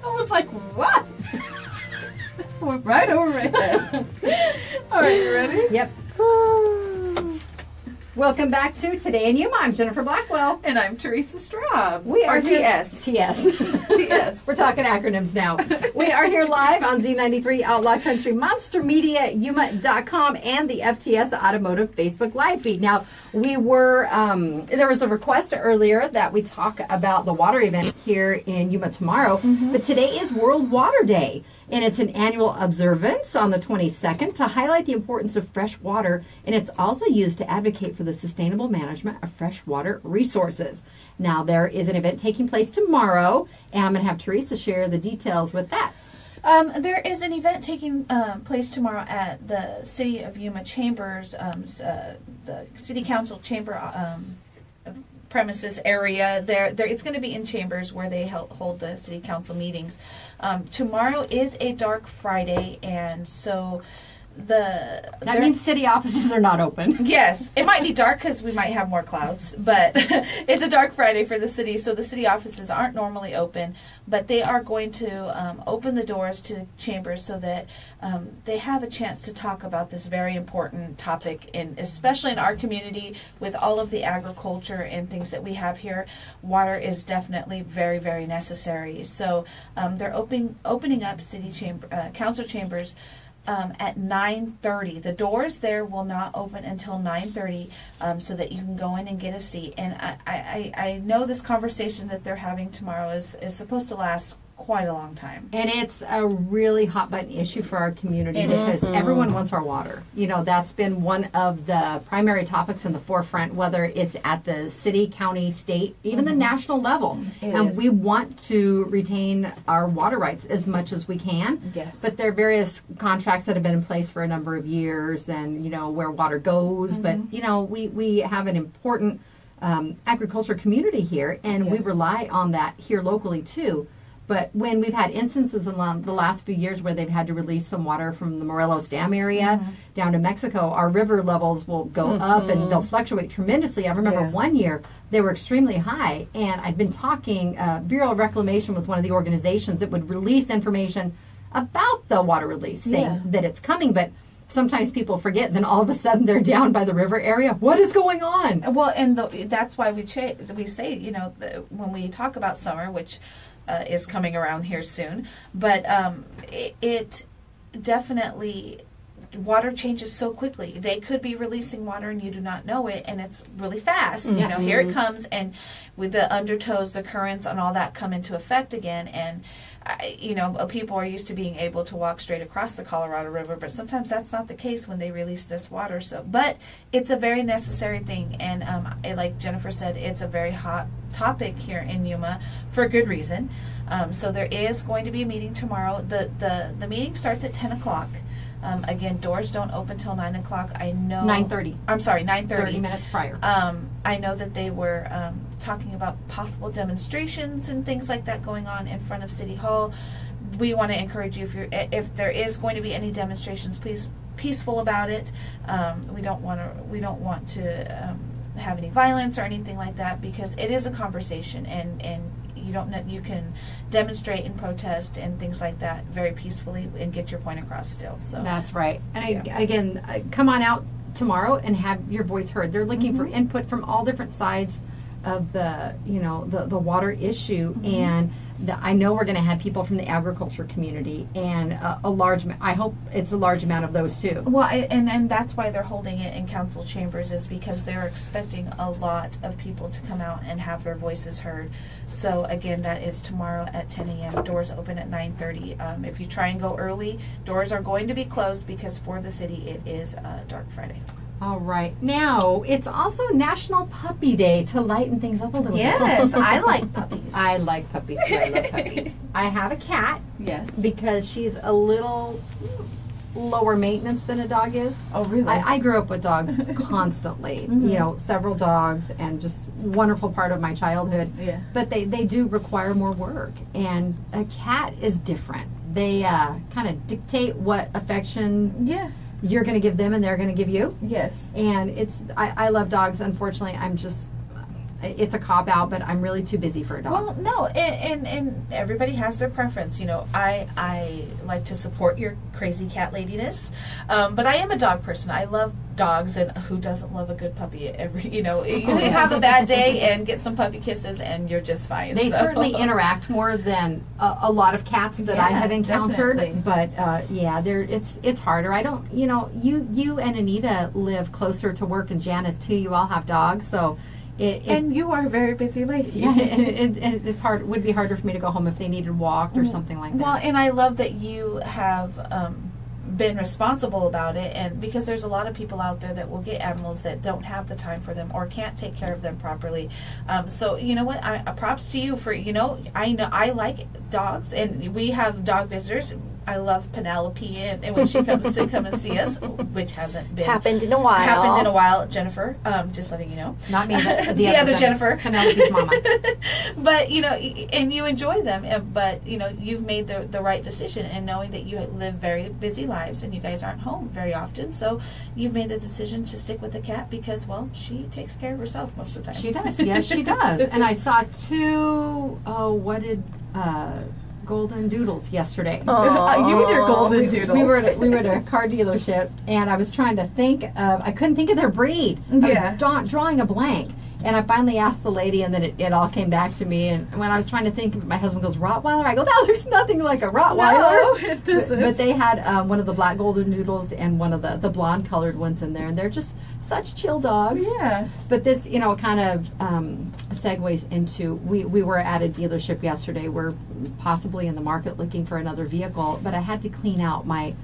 I was like, what? Went right over my head. All right, you ready? Yep. Welcome back to Today in Yuma. I'm Jennifer Blackwell. And I'm Teresa Straub. We are or here- TS. TS. TS. We're talking acronyms now. We are here live on Z93 Outlaw Country, Monster Media, Yuma.com, and the FTS Automotive Facebook live feed. Now, we were, there was a request earlier that we talk about the water event here in Yuma tomorrow, but today is World Water Day. And it's an annual observance on the 22nd to highlight the importance of fresh water, and it's also used to advocate for the sustainable management of freshwater resources. Now, there is an event taking place tomorrow, and I'm going to have Teresa share the details with that. There is an event taking place tomorrow at the City of Yuma Chambers, the City Council Chamber premises area. It's going to be in Chambers where they hold the City Council meetings. Tomorrow is a dark Friday, and so That means city offices are not open. Yes, it might be dark because we might have more clouds, but it's a dark Friday for the city, so the city offices aren't normally open, but they are going to open the doors to Chambers so that they have a chance to talk about this very important topic, especially in our community with all of the agriculture and things that we have here. Water is definitely very, very necessary. So they're opening up council chambers at 9:30. The doors there will not open until 9:30, so that you can go in and get a seat. And I know this conversation that they're having tomorrow is supposed to last quite a long time. And it's a really hot button issue for our community because everyone wants our water. You know, that's been one of the primary topics in the forefront, whether it's at the city, county, state, even the national level. And we want to retain our water rights as much as we can. Yes. But there are various contracts that have been in place for a number of years and, you know, where water goes. But, you know, we have an important agriculture community here, and we rely on that here locally too. But when we've had instances in the last few years where they've had to release some water from the Morelos Dam area down to Mexico, our river levels will go up and they'll fluctuate tremendously. I remember one year they were extremely high, and I'd been talking, Bureau of Reclamation was one of the organizations that would release information about the water release, saying that it's coming, but sometimes people forget, then all of a sudden they're down by the river area. What is going on? Well, and that's why we say, you know, when we talk about summer, which is coming around here soon, but it definitely, water changes so quickly. They could be releasing water and you do not know it, and it's really fast. You know, here it comes, and with the undertows, the currents and all that come into effect again, and you know, people are used to being able to walk straight across the Colorado River, but sometimes that's not the case when they release this water. So, but it's a very necessary thing, and like Jennifer said, it's a very hot topic here in Yuma for a good reason. So there is going to be a meeting tomorrow. The meeting starts at 10 o'clock. Again, doors don't open till 9 o'clock. I know 9:30. I'm sorry, 9:30. 30 minutes prior. I know that they were talking about possible demonstrations and things like that going on in front of City Hall. We want to encourage you, if there is going to be any demonstrations, please peaceful about it. We don't want to have any violence or anything like that, because it is a conversation, and you can demonstrate and protest and things like that very peacefully and get your point across still. So that's right. And again, come on out tomorrow and have your voice heard. They're looking for input from all different sides of the water issue, and I know we're going to have people from the agriculture community, and I hope it's a large amount of those too. Well, and that's why they're holding it in council chambers, is because they're expecting a lot of people to come out and have their voices heard. So again, that is tomorrow at 10 a.m. Doors open at 9:30. If you try and go early, doors are going to be closed, because for the city it is Dark Friday. All right. Now, it's also National Puppy Day, to lighten things up a little bit. Yes, I like puppies. I like puppies too. I love puppies. I have a cat. Yes. Because she's a little lower maintenance than a dog is. Oh, really? I grew up with dogs constantly. You know, several dogs, and just wonderful part of my childhood. Yeah. But they do require more work, and a cat is different. They kind of dictate what affection you're going to give them and they're going to give you. Yes. And I love dogs. Unfortunately, it's a cop-out, but I'm really too busy for a dog. Well, no, and everybody has their preference. You know, I like to support your crazy cat ladiness, but I am a dog person. I love dogs, and who doesn't love a good puppy? You have a bad day and get some puppy kisses, and you're just fine. They certainly interact more than a lot of cats that I have encountered. Definitely. But it's harder. I don't. You and Anita live closer to work, and Janice too. You all have dogs, so. And you are a very busy lady. Yeah, and it's hard. It would be harder for me to go home if they needed walked or something like that. Well, and I love that you have been responsible about it, and because there's a lot of people out there that will get animals that don't have the time for them or can't take care of them properly. So you know what? Props to you for I like dogs, and we have dog visitors. I love Penelope, and when she comes to come and see us, which hasn't been happened in a while. Jennifer, just letting you know. Not me, the other Jennifer. Penelope's mama. But and you enjoy them, but you've made the right decision, and knowing that you live very busy lives and you guys aren't home very often, so you've made the decision to stick with the cat because, well, she takes care of herself most of the time. She does, yes, she does. And I saw two. Golden doodles yesterday. You and your golden doodles. We were at a car dealership, and I was trying to think of. I couldn't think of their breed. I was drawing a blank, and I finally asked the lady, and then it all came back to me. And when I was trying to think, my husband goes, Rottweiler. I go, that looks nothing like a Rottweiler. No, it doesn't. But they had one of the black golden doodles and one of the blonde colored ones in there, and they're just such chill dogs. Yeah. But this, kind of segues into, we were at a dealership yesterday. We're possibly in the market looking for another vehicle, but I had to clean out my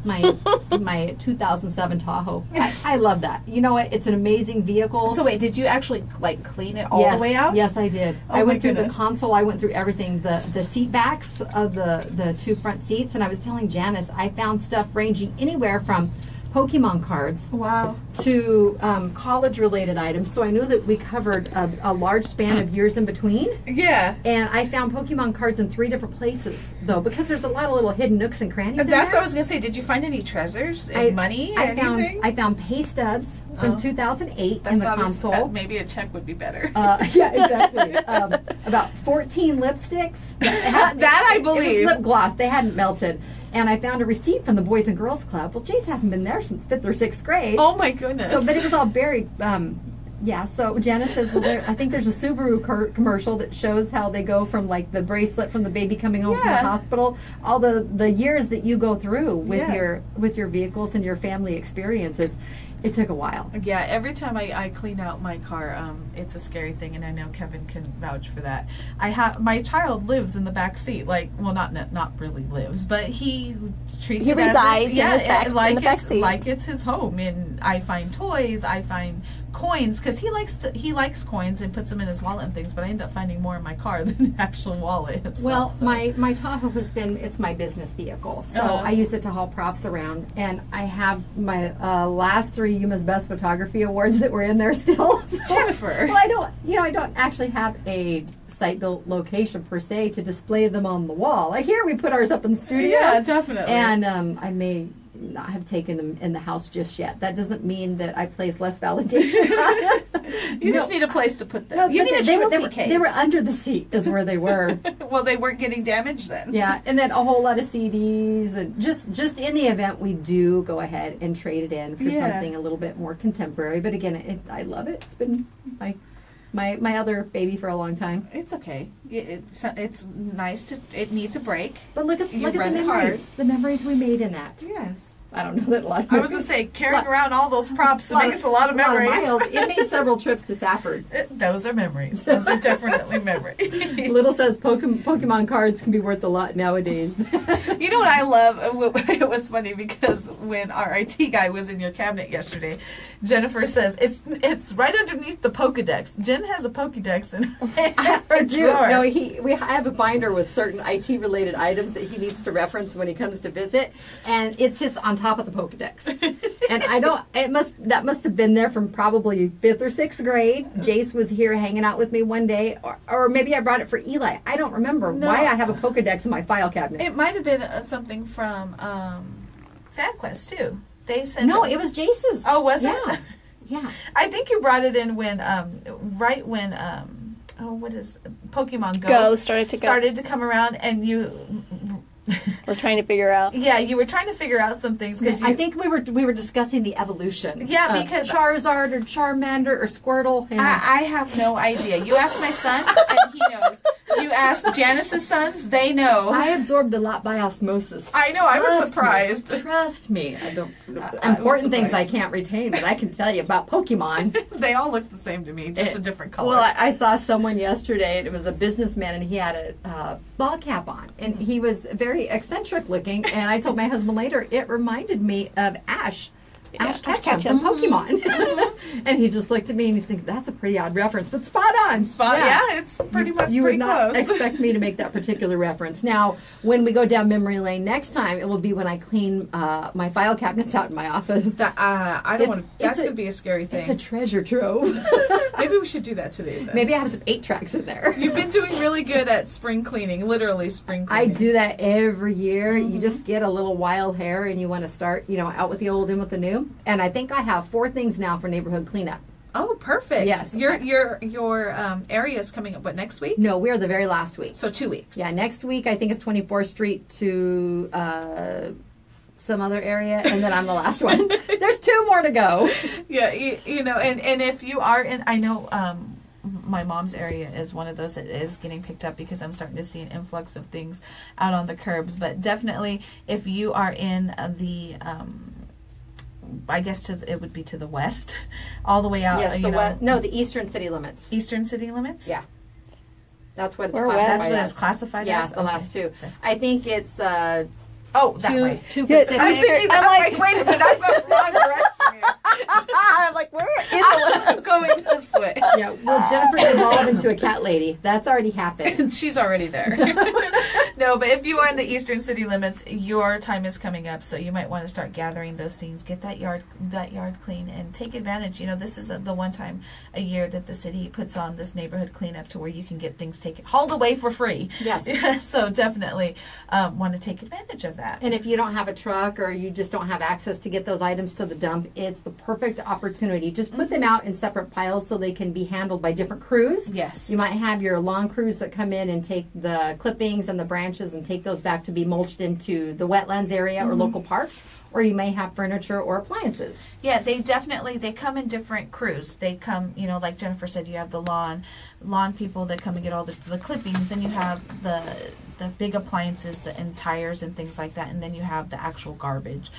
2007 Tahoe. I love that. You know what? It's an amazing vehicle. So wait, did you actually clean it all the way out? Yes, I did. Oh, I went through the console. I went through everything. The seat backs of the two front seats, and I was telling Janice I found stuff ranging anywhere from Pokemon cards Wow. to college-related items. So I knew that we covered a large span of years in between. Yeah. And I found Pokemon cards in 3 different places, though, because there's a lot of little hidden nooks and crannies in That's there. what I was gonna say. Did you find any treasures and money or anything? I found pay stubs from 2008 That's in the not console. maybe a check would be better. Yeah, exactly. About 14 lipsticks. That I It believe. was lip gloss. They hadn't melted. And I found a receipt from the Boys and Girls Club. Well, Jace hasn't been there since 5th or 6th grade. Oh my goodness. So, but it was all buried. Yeah, so Janice says, well, I think there's a Subaru commercial that shows how they go from like the bracelet from the baby coming home from the hospital, all the years that you go through with your vehicles and your family experiences. It took a while. Yeah, every time I clean out my car, it's a scary thing, and I know Kevin can vouch for that. My child lives in the back seat, like, well, not really lives, but he treats He it resides in as his back, like in the back it's, seat. like it's his home. And I find toys, I find coins, because he likes coins and puts them in his wallet and things. But I end up finding more in my car than the actual wallet itself. Well, so. my Tahoe it's my business vehicle, so I use it to haul props around, and I have my last 3 Yuma's Best Photography Awards that were in there still. Jennifer. Well, I don't actually have a site-built location per se to display them on the wall. Like here, we put ours up in the studio. Yeah, definitely. And I may not have taken them in the house just yet. That doesn't mean that I place less validation on them. You just need a place to put them. No, You but need a trophy case. they were under the seat is where they were. Well, they weren't getting damaged then. Yeah, and then a whole lot of CDs, and just in the event we do go ahead and trade it in for something a little bit more contemporary. But again, I love it. It's been my other baby for a long time. It's okay. It's nice to. It needs a break. But look at the run memories. hard. The memories we made in that. Yes. I don't know that a lot of I was gonna say carrying around all those props lot makes a lot of memories. miles. It made several trips to Safford. Those are memories. Those are definitely memories. Little says Pokemon cards can be worth a lot nowadays. You know what I love? It was funny because when our IT guy was in your cabinet yesterday, Jennifer says it's right underneath the Pokedex. Jen has a Pokedex in her do. drawer. No, we have a binder with certain IT related items that he needs to reference when he comes to visit, and it sits on top of the Pokedex. And that must have been there from probably 5th or 6th grade. Jace was here hanging out with me one day, or maybe I brought it for Eli. I don't remember why I have a Pokedex in my file cabinet. It might have been something from FanQuest too. They sent No, it was Jace's. Oh, was Yeah. it? Yeah. I think you brought it in when right when what is Pokemon Go started to come around, and you We're trying to figure out. Yeah, you were trying to figure out some things because I think we were discussing the evolution. Yeah, of because Charizard or Charmander or Squirtle. And I have no idea. You ask my son, and he knows. You ask Janice's sons, they know. I absorbed a lot by osmosis. I know. I was surprised. Trust me. I don't. I Important was things I surprised. can't retain, but I can tell you about Pokemon. They all look the same to me, just a different color. Well, I saw someone yesterday, and it was a businessman, and he had a ball cap on, and he was very eccentric looking, and I told my husband later, it reminded me of Ash Ketchum from Pokemon. And he just looked at me and he's thinking, that's a pretty odd reference, but spot on. Yeah, it's pretty much You pretty would not close. expect me to make that particular reference. Now, when we go down memory lane next time, it will be when I clean my file cabinets out in my office. I don't want to. That's going to be a scary thing. It's a treasure trove. Maybe we should do that today. Then. Maybe I have some 8-tracks in there. You've been doing really good at spring cleaning, literally spring I cleaning. do that every year. You just get a little wild hair and you want to start, out with the old, in with the new. And I think I have 4 things now for neighborhood cleanup. Oh, perfect. Yes. Your area is coming up, what, next week? No, we're the very last week. So 2 weeks. Yeah, next week I think it's 24th Street to some other area, and then I'm the last one. There's 2 more to go. Yeah, and if you are in, I know my mom's area is one of those that is getting picked up because I'm starting to see an influx of things out on the curbs. But definitely, if you are in the I guess it would be to the west, all the way out. Yes, the eastern city limits. Eastern city limits. Yeah, that's what it's We're classified That's what as. it's classified Yeah, as. the last 2. That's- I think it's that way. 2 Yeah, Pacific. I was thinking that. I'm like, wait a minute, I'm going the wrong direction here. I'm like, we're in the I'm going this way. Yeah, well, Jennifer evolved into a cat lady. That's already happened. She's already there. No, but if you are in the eastern city limits, your time is coming up, so you might want to start gathering those things, get that yard clean, and take advantage. You know, this is the one time a year that the city puts on this neighborhood cleanup to where you can get things hauled away for free. Yes. So definitely want to take advantage of that. And if you don't have a truck or you just don't have access to get those items to the dump, it's the perfect opportunity. Just put them out in separate piles so they can be handled by different crews. Yes. You might have your lawn crews that come in and take the clippings and the branches and take those back to be mulched into the wetlands area or local parks. Or you may have furniture or appliances. Yeah, they come in different crews. They come, you know, like Jennifer said, you have the lawn people that come and get all the clippings, and you have the big appliances and tires and things like that, and then you have the actual garbage.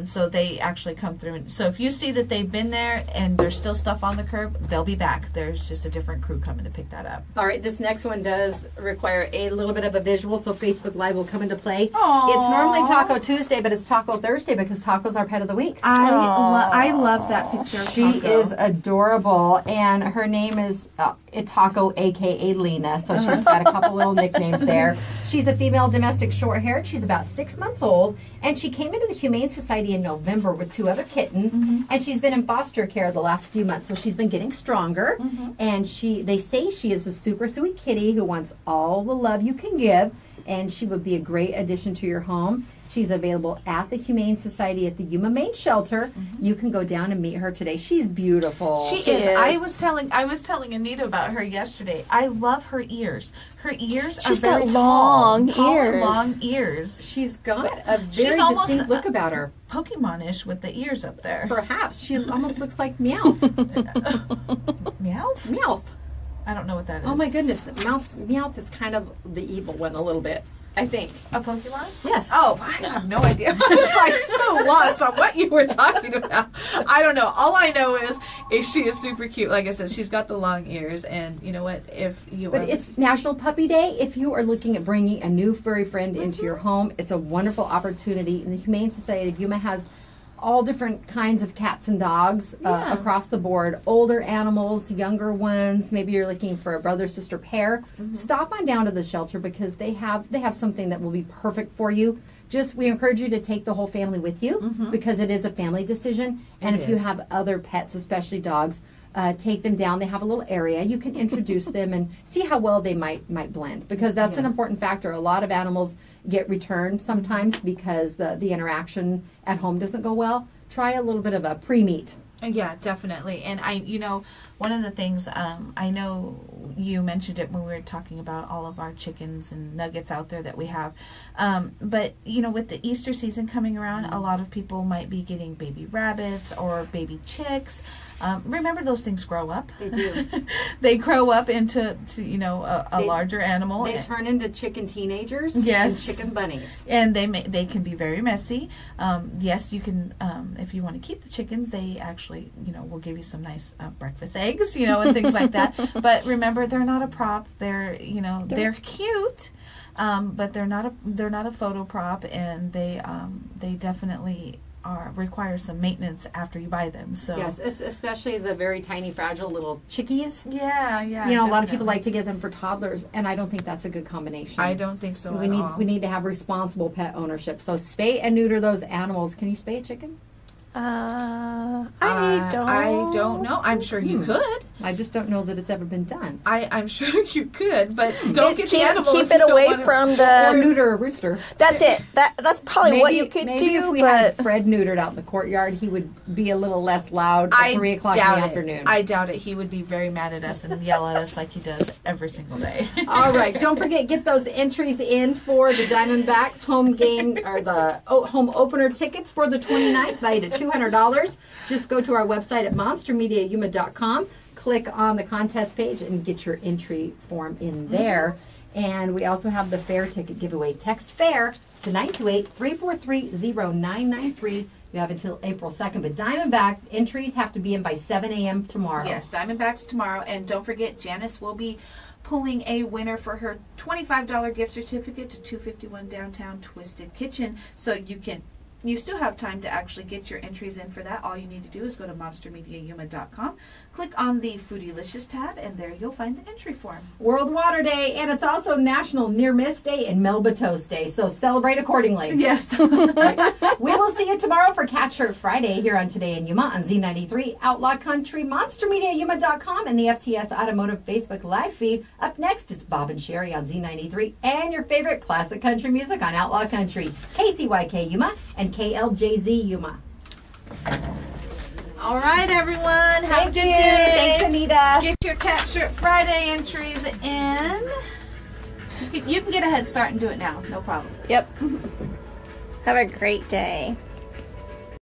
So they actually come through. And so if you see that they've been there and there's still stuff on the curb, they'll be back. There's just a different crew coming to pick that up. All right, this next one does require a little bit of a visual, so Facebook Live will come into play. Aww. It's normally Taco Tuesday, but it's Taco Thursday because Taco's our pet of the week. I love that picture of She Taco. is adorable, and her name is Taco, a.k.a. Lena, so she's got a couple little nicknames there. She's a female domestic short-haired. She's about 6 months old, and she came into the Humane Society in November with 2 other kittens, and she's been in foster care the last few months, so she's been getting stronger, and they say she is a super sweet kitty who wants all the love you can give, and she would be a great addition to your home. She's available at the Humane Society at the Yuma Main Shelter. You can go down and meet her today. She's beautiful. She is. I was telling Anita about her yesterday. I love her ears. Her ears She's are very got long tall ears. and long ears. She's got a very She's almost distinct look about her. Pokemon-ish with the ears up there. Perhaps. She almost looks like Meowth. Meow? Meowth. I don't know what that is. Oh my goodness. Meowth is kind of the evil one a little bit, I think. A Pokemon? Yes. Oh, I have no idea. I was like so lost on what you were talking about. I don't know. All I know is she is super cute. Like I said, she's got the long ears, and you know what? But it's National Puppy Day. If you are looking at bringing a new furry friend into your home, it's a wonderful opportunity. And the Humane Society of Yuma has all different kinds of cats and dogs across the board. Older animals, younger ones. Maybe you're looking for a brother-sister pair. Stop on down to the shelter because they have something that will be perfect for you. We encourage you to take the whole family with you because it is a family decision. And if you have other pets, especially dogs, take them down. They have a little area. You can introduce them and see how well they might blend because that's an important factor. A lot of animals get returned sometimes because the interaction at home doesn't go well. Try a little bit of a pre-meet. Yeah, definitely. And one of the things, I know you mentioned it when we were talking about all of our chickens and nuggets out there that we have. But, with the Easter season coming around, a lot of people might be getting baby rabbits or baby chicks. Remember, those things grow up. They do. They grow up into a larger animal. They turn into chicken teenagers. Yes. And chicken bunnies. And they can be very messy. Yes, you can, if you want to keep the chickens, they actually, will give you some nice breakfast eggs, and things like that. But remember, they're not a prop. They're, they're cute. But they're not a photo prop, and they definitely require some maintenance after you buy them. So yes, especially the very tiny, fragile little chickies. Yeah. A lot of people like to get them for toddlers, and I don't think that's a good combination. I don't think so. We need to have responsible pet ownership. So spay and neuter those animals. Can you spay a chicken? I don't know. I'm sure you could. I just don't know that it's ever been done. I'm sure you could, but don't get the animal. Keep it away from the or neuter a rooster. That's it. That's probably what you could maybe do. If we had Fred neutered out in the courtyard, he would be a little less loud at 3 o'clock in the afternoon. I doubt it. He would be very mad at us and yell at us like he does every single day. All right. Don't forget, get those entries in for the Diamondbacks home game or the home opener tickets for the 29th, valued at $200. Just go to our website at monstermediayuma.com. Click on the contest page and get your entry form in there. And we also have the fair ticket giveaway. Text FAIR to 928-343-0993. You have until April 2nd. But Diamondback entries have to be in by 7 a.m. tomorrow. Yes, Diamondbacks tomorrow. And don't forget, Janice will be pulling a winner for her $25 gift certificate to 251 Downtown Twisted Kitchen. So you can you still have time to actually get your entries in for that. All you need to do is go to monstermediayuma.com, click on the Foodylicious tab, and there you'll find the entry form. World Water Day, and it's also National Near Miss Day and Melba Toast Day, so celebrate accordingly. Yes. We will see you tomorrow for Cat Shirt Friday here on Today in Yuma on Z93, Outlaw Country, monstermediayuma.com, and the FTS Automotive Facebook live feed. Up next, it's Bob and Sherry on Z93, and your favorite classic country music on Outlaw Country, KCYK Yuma and KLJZ Yuma. All right, everyone. Have a good Thank you. day. Thanks, Anita. Get your Cat Shirt Friday entries in. You can get a head start and do it now. No problem. Yep. Have a great day.